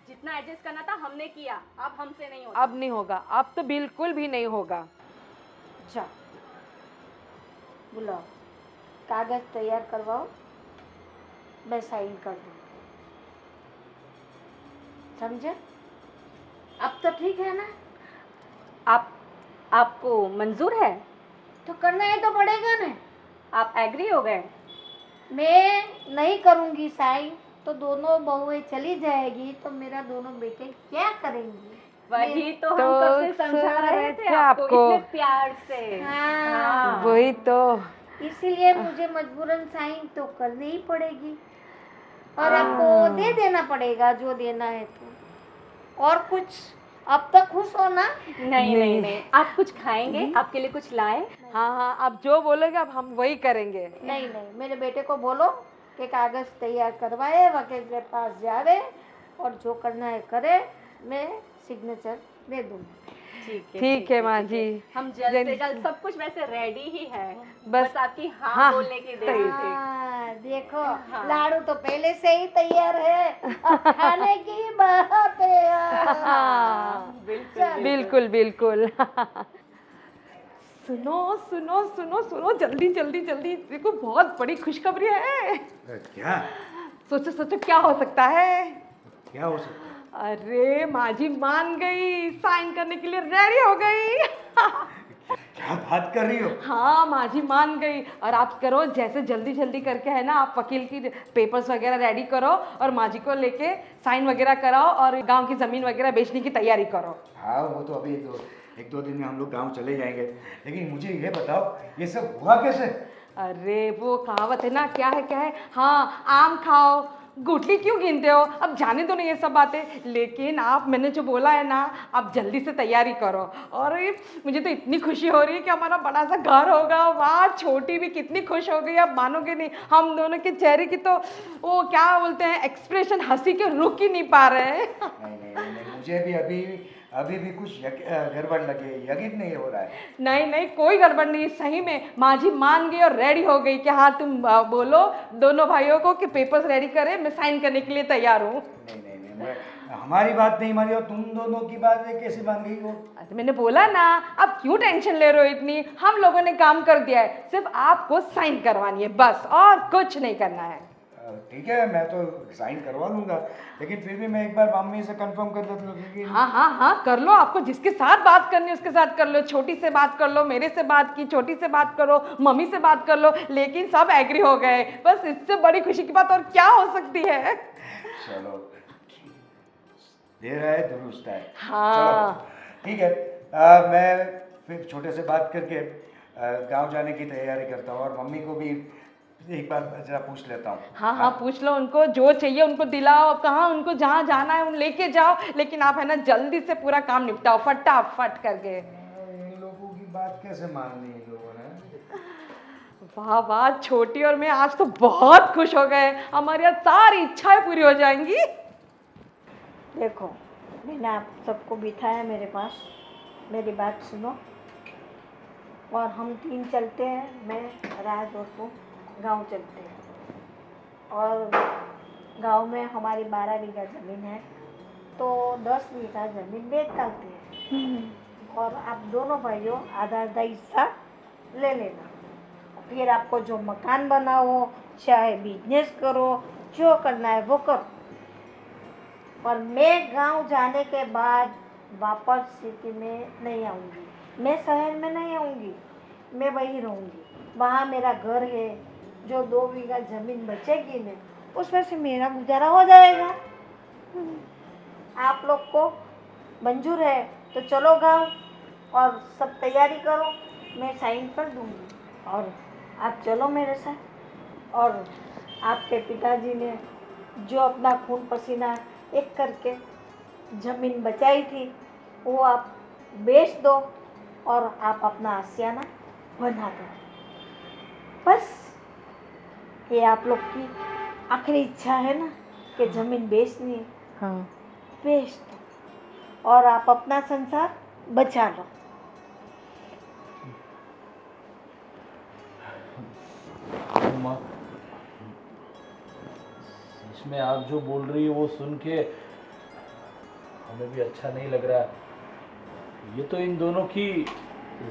जितना एडजस्ट करना था हमने किया, अब हमसे नहीं होगा। अब नहीं होगा, अब तो बिल्कुल भी नहीं होगा। जाओ, बुलाओ, कागज तैयार करवाओ, मैं साइन कर दूँ। समझे? अब तो ठीक है ना? आपको मंजूर है? तो करना है तो पड़ेगा ना। आप एग्री हो गए? मैं नहीं करूँगी साइन तो दोनों बहुएं चली जाएगी तो मेरा दोनों बेटे क्या करेंगे? वही तो हम तो कब से समझा रहे थे आपको इतने प्यार से। हाँ। वही तो। इसीलिए मुझे मजबूरन साइन तो करनी ही पड़ेगी और आपको दे देना पड़ेगा जो देना है। तो और कुछ अब तक खुश हो ना? नहीं, आप कुछ खाएंगे? आपके लिए कुछ लाए? हाँ, आप जो बोलोगे अब हम वही करेंगे। नहीं, मेरे बेटे को बोलो कि कागज तैयार करवाए, वकील के पास जावे और जो करना है करे, मैं सिग्नेचर दे दूँगी। ठीक है माँ जी। हम जल्द से जल्द, सब कुछ वैसे रेडी ही है, बस बस आपकी हाँ, हाँ बोलने की देरी थी। हाँ, देखो लाड़ू तो पहले से ही तैयार है, अब खाने की बात है। हाँ, बिल्कुल बिल्कुल। सुनो सुनो सुनो सुनो, जल्दी जल्दी जल्दी, देखो बहुत बड़ी खुशखबरी है। क्या? सोचो सोचो क्या हो सकता है। क्या हो सकता है? अरे माँ जी मान गई, साइन करने के लिए रेडी हो गई। क्या बात कर रही हो? हाँ माँ जी मान गई। और आप करो जैसे जल्दी जल्दी करके है ना, आप वकील की पेपर्स वगैरह रेडी करो और माँ जी को लेके साइन वगैरह कराओ और गांव की ज़मीन वगैरह बेचने की तैयारी करो। हाँ, वो तो अभी एक दो दिन में हम लोग गांव चले जाएंगे, लेकिन मुझे ये बताओ ये सब हुआ कैसे? अरे वो कहावत है ना, क्या है, हाँ आम खाओ गुठली क्यों गिनते हो। अब जाने दो ना ये सब बातें, लेकिन आप मैंने जो बोला है ना, आप जल्दी से तैयारी करो। और मुझे तो इतनी खुशी हो रही है कि हमारा बड़ा सा घर होगा। वाह, छोटी भी कितनी खुश हो गई, आप मानोगे नहीं। हम दोनों के चेहरे की तो वो क्या बोलते हैं एक्सप्रेशन, हंसी के रुक ही नहीं पा रहे हैं। नहीं, मुझे भी अभी भी कुछ गड़बड़ लगे, यकीन नहीं हो रहा है। नहीं कोई गड़बड़ नहीं, सही में माँ जी मान गई और रेडी हो गई कि हाँ तुम बोलो दोनों भाइयों को कि पेपर्स रेडी करें, मैं साइन करने के लिए तैयार हूँ। नहीं, हमारी बात नहीं मानी और तुम दोनों की बात कैसे मान गई वो? अरे मैंने बोला ना, अब क्यों टेंशन ले रहे हो इतनी, हम लोगों ने काम कर दिया है, सिर्फ आपको साइन करवानी है बस, और कुछ नहीं करना है। ठीक है, मैं तो साइन करवा लूंगा, लेकिन फिर भी मैं एक बार मम्मी से कंफर्म कर लेता हूँ क्योंकि हाँ कर लो, आपको जिसके साथ बात करनी है उसके साथ कर लो। छोटी से बात कर लो, मेरे से बात की, छोटी से बात करो, मम्मी से बात कर लो, लेकिन सब एग्री हो गए। बस इससे बड़ी खुशी की बात और क्या हो सकती है। चलो, देर है दुरुस्त है। हाँ चलो, ठीक है। मैं फिर छोटे से बात करके गांव जाने की तैयारी करता हूँ और मम्मी को भी एक बार जरा पूछ लेता हूँ। हाँ पूछ लो उनको, जो चाहिए उनको दिलाओ, कहाँ उनको जहाँ जाना है उन लेके जाओ, लेकिन आप है ना जल्दी से पूरा काम निपटाओ फटाफट करके। इन लोगों की बात कैसे माननी है लोगों ने? वाह, छोटी और मैं आज तो बहुत खुश हो गए, हमारी आज सारी इच्छाएं पूरी हो जाएंगी। देखो, मैंने आप सबको बिठाया मेरे पास, मेरी बात सुनो और हम तीन चलते हैं, मैं राज और तुम गांव चलते हैं। और गांव में हमारी 12 बीघा ज़मीन है, तो 10 बीघा ज़मीन बेच डालते हैं और आप दोनों भाइयों आधा आधा हिस्सा ले लेना। फिर आपको जो मकान बनाओ, चाहे बिजनेस करो, जो करना है वो करो। और मैं गांव जाने के बाद वापस सिटी में नहीं आऊँगी, मैं शहर में नहीं आऊँगी, मैं वहीं रहूँगी। वहाँ मेरा घर है, जो 2 बीघा ज़मीन बचेगी ना, उसमें से मेरा गुजारा हो जाएगा। आप लोग को मंजूर है तो चलो गांव और सब तैयारी करो, मैं साइन कर दूँगी और आप चलो मेरे साथ। और आपके पिताजी ने जो अपना खून पसीना एक करके ज़मीन बचाई थी, वो आप बेच दो और आप अपना आशियाना बना दो। बस ये आप लोग की आखिरी इच्छा है ना कि ज़मीन बेचनी है, हाँ बेच दो और आप अपना संसार बचा लो। माँ, इसमें आप जो बोल रही है वो सुन के हमें भी अच्छा नहीं लग रहा। ये तो इन दोनों की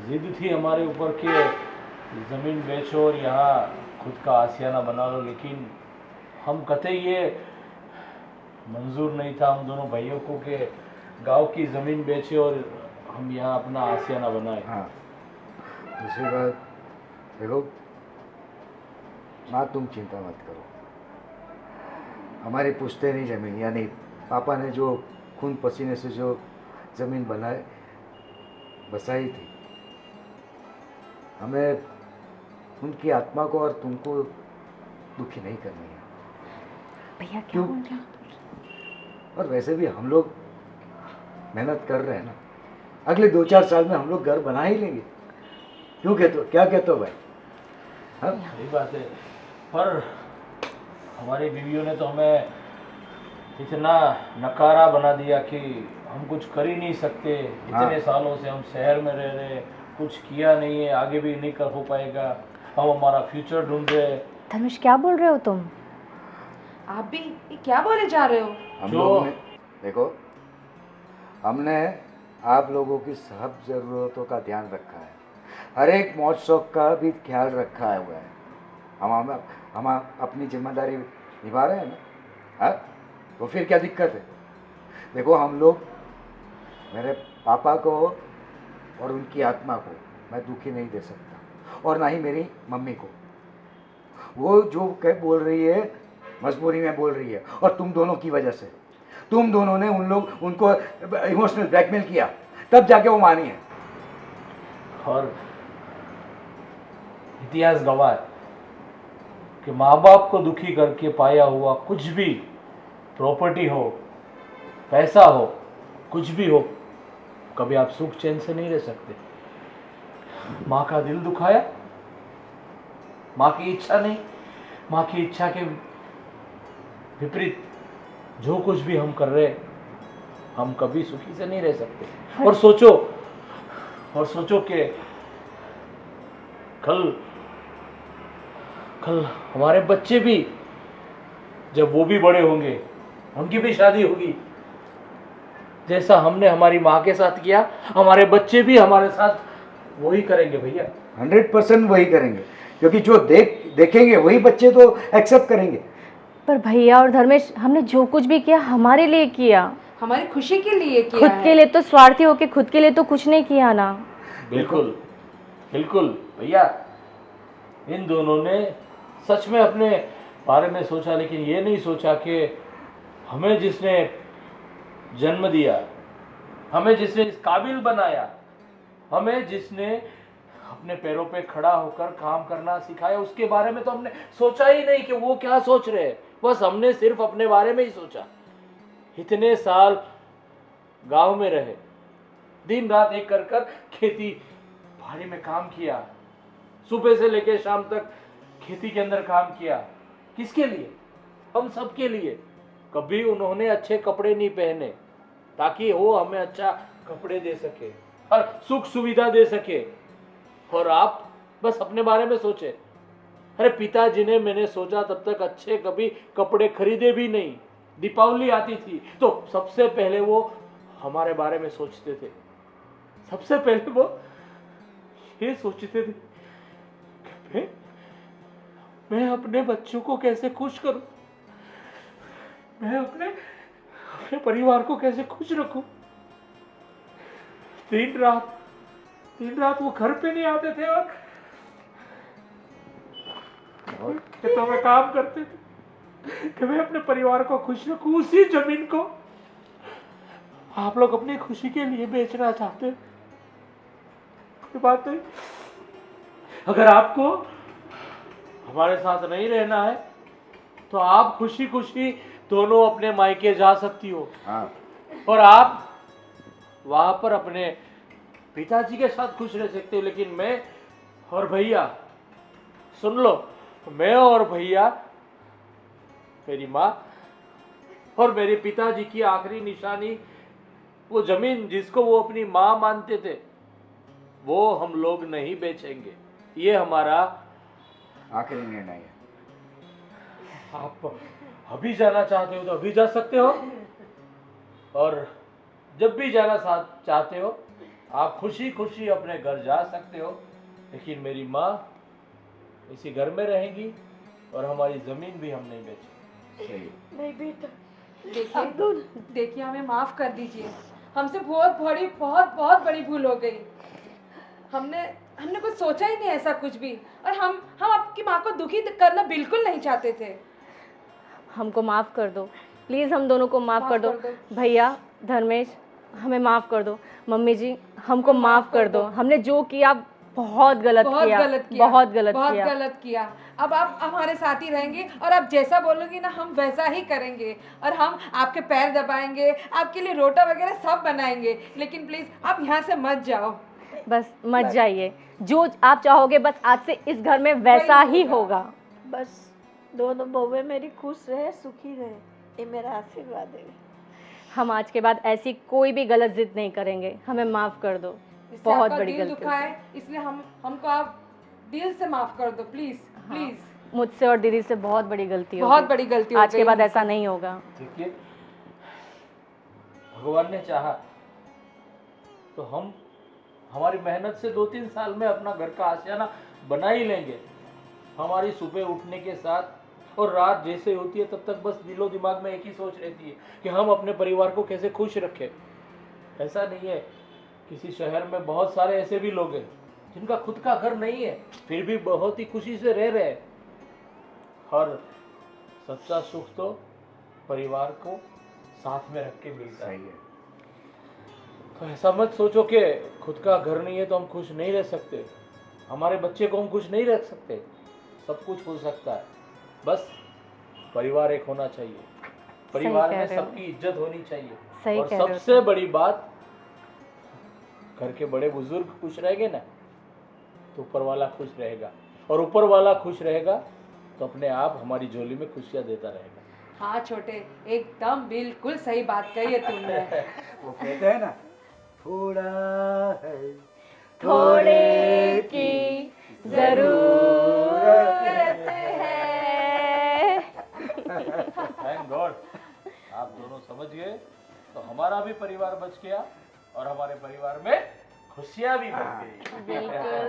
जिद थी हमारे ऊपर कि ज़मीन बेचो और यहाँ खुद का आशियाना बना लो, लेकिन हम कतई ये मंजूर नहीं था हम दोनों भाइयों को कि गांव की ज़मीन बेचे और हम यहाँ अपना आशियाना बनाए। हाँ, दूसरी बात देखो माँ, तुम चिंता मत करो। हमारी पुश्तैनी ज़मीन यानी पापा ने जो खून पसीने से जो ज़मीन बसाई थी, हमें उनकी आत्मा को और तुमको दुखी नहीं करनी है। भैया क्या क्यों? बोल रहे हो? और वैसे भी हम लोग मेहनत कर रहे हैं ना, अगले 2-4 साल में हम लोग घर बना ही लेंगे। क्यों कहते हो, क्या कहते हो भाई? हाँ, सही बात है, पर हमारी बीवियों ने तो हमें इतना नकारा बना दिया कि हम कुछ कर ही नहीं सकते। इतने सालों से हम शहर में रह रहे, कुछ किया नहीं है, आगे भी नहीं कर हो पाएगा। हम हमारा फ्यूचर ढूंढ रहे। धनुष क्या बोल रहे हो तुम? आप भी ये क्या बोले जा रहे हो? हम जो- लोग ने देखो, हमने आप लोगों की सब ज़रूरतों का ध्यान रखा है, हर एक मौज शौक का भी ख्याल रखा हुआ है। हम अपनी जिम्मेदारी निभा रहे हैं ना। हाँ, तो फिर क्या दिक्कत है? देखो हम लोग, मेरे पापा को और उनकी आत्मा को मैं दुखी नहीं दे सकता, और ना ही मेरी मम्मी को। वो जो कह बोल रही है मजबूरी में बोल रही है, और तुम दोनों की वजह से, तुम दोनों ने उनको इमोशनल ब्लैकमेल किया, तब जाके वो मानी है। और इतिहास गवाह है कि माँ बाप को दुखी करके पाया हुआ कुछ भी, प्रॉपर्टी हो, पैसा हो, कुछ भी हो, कभी आप सुख चैन से नहीं रह सकते। माँ का दिल दुखाया, माँ की इच्छा नहीं, माँ की इच्छा के विपरीत जो कुछ भी हम कर रहे हैं, हम कभी सुखी से नहीं रह सकते। और सोचो कि कल हमारे बच्चे भी, जब वो भी बड़े होंगे, उनकी भी शादी होगी, जैसा हमने हमारी माँ के साथ किया, हमारे बच्चे भी हमारे साथ वही करेंगे भैया। 100% वही करेंगे, क्योंकि जो देखेंगे वही बच्चे तो एक्सेप्ट करेंगे। पर भैया और धर्मेश, हमने जो कुछ भी किया हमारे लिए किया, हमारी खुशी के लिए किया खुद है। के लिए तो स्वार्थी होके खुद के लिए तो कुछ नहीं किया ना। बिल्कुल बिल्कुल भैया, इन दोनों ने सच में अपने बारे में सोचा, लेकिन ये नहीं सोचा कि हमें जिसने जन्म दिया, हमें जिसने इस काबिल बनाया, हमें जिसने अपने पैरों पे खड़ा होकर काम करना सिखाया, उसके बारे में तो हमने सोचा ही नहीं कि वो क्या सोच रहे हैं। बस हमने सिर्फ अपने बारे में ही सोचा। इतने साल गांव में रहे, दिन रात एक कर खेती बाड़ी में काम किया, सुबह से लेकर शाम तक खेती के अंदर काम किया। किसके लिए? हम सब के लिए। कभी उन्होंने अच्छे कपड़े नहीं पहने ताकि वो हमें अच्छा कपड़े दे सके और सुख सुविधा दे सके, और आप बस अपने बारे में सोचे। अरे पिताजी ने, मैंने सोचा तब तक अच्छे कभी कपड़े खरीदे भी नहीं। दीपावली आती थी तो सबसे पहले वो हमारे बारे में सोचते थे। सबसे पहले वो ये सोचते थे कि मैं अपने बच्चों को कैसे खुश करूं, मैं अपने परिवार को कैसे खुश रखूं। दिन रात वो घर पे नहीं आते थे और खेतों में काम करते थे कि मैं अपने परिवार को खुश रखूं। उसी जमीन को आप लोग अपनी खुशी के लिए बेचना चाहते हैं। ये बात नहीं। अगर आपको हमारे साथ नहीं रहना है तो आप खुशी खुशी दोनों अपने मायके जा सकती हो। हाँ, और आप वहां पर अपने पिताजी के साथ खुश रह सकते हो। लेकिन मैं और भैया, सुन लो, मैं और भैया, मेरी माँ और मेरे पिताजी की आखिरी निशानी, वो जमीन जिसको वो अपनी माँ मानते थे, वो हम लोग नहीं बेचेंगे। ये हमारा आखिरी निर्णय है। आप अभी जाना चाहते हो तो अभी जा सकते हो, और जब भी जाना चाहते हो आप खुशी खुशी अपने घर जा सकते हो। लेकिन मेरी माँ इसी घर में रहेंगी और हमारी जमीन भी हम नहीं बेचेंगे। सही। नहीं बेटा, देखिए हमें माफ कर दीजिए, हमसे बहुत बड़ी भूल हो गई। हमने कुछ सोचा ही नहीं ऐसा कुछ भी, और हम आपकी माँ को दुखी करना बिल्कुल नहीं चाहते थे। हमको माफ़ कर दो प्लीज़, हम दोनों को माफ़ कर दो। भैया, धर्मेश, हमें माफ़ कर दो। मम्मी जी, हमको माफ़ कर दो। हमने जो किया बहुत गलत किया। अब आप हमारे साथ ही रहेंगे, और आप जैसा बोलोगी ना हम वैसा ही करेंगे, और हम आपके पैर दबाएंगे, आपके लिए रोटा वगैरह सब बनाएंगे। लेकिन प्लीज़ आप यहाँ से मत जाओ। बस मत जाइए, जो आप चाहोगे बस आज से इस घर में वैसा ही होगा। बस दोनों बहुएं मेरी खुश रहे, सुखी रहे, ये मेरा आशीर्वाद है। हम आज के बाद ऐसी कोई भी गलत जिद नहीं करेंगे। हमें माफ़ कर दो, बहुत बड़ी गलती है, इसलिए हमको आप दिल से माफ कर दो प्लीज। मुझसे और दीदी से बहुत बड़ी गलती हो बहुत गई। बड़ी गलती हो आज के गई। बाद ऐसा नहीं होगा। देखिए, भगवान ने चाहा तो हम हमारी मेहनत से 2-3 साल में अपना घर का आशियाना बना ही लेंगे। हमारी सुबह उठने के साथ और रात जैसे होती है तब तक बस दिलो दिमाग में एक ही सोच रहती है कि हम अपने परिवार को कैसे खुश रखें। ऐसा नहीं है, किसी शहर में बहुत सारे ऐसे भी लोग हैं जिनका खुद का घर नहीं है, फिर भी बहुत ही खुशी से रह रहे हैं। और सच्चा सुख तो परिवार को साथ में रख के मिलता है। तो ऐसा मत सोचो कि खुद का घर नहीं है तो हम खुश नहीं रह सकते, हमारे बच्चे को हम खुश नहीं रख सकते। सब कुछ हो सकता है, बस परिवार एक होना चाहिए, परिवार में सबकी इज्जत होनी चाहिए। और सबसे बड़ी बात, घर के बड़े बुजुर्ग खुश रहेंगे ना तो ऊपर वाला खुश रहेगा, और ऊपर वाला खुश रहेगा तो अपने आप हमारी झोली में खुशियां देता रहेगा। हाँ छोटे, एकदम बिल्कुल सही बात कही है तुमने। वो कहते हैं ना, थोड़ा है थोड़े की जरूरत है। थैंक गॉड आप दोनों समझ गए, तो हमारा भी परिवार बच गया और हमारे परिवार में खुशियां भी बढ़ गई। बिल्कुल।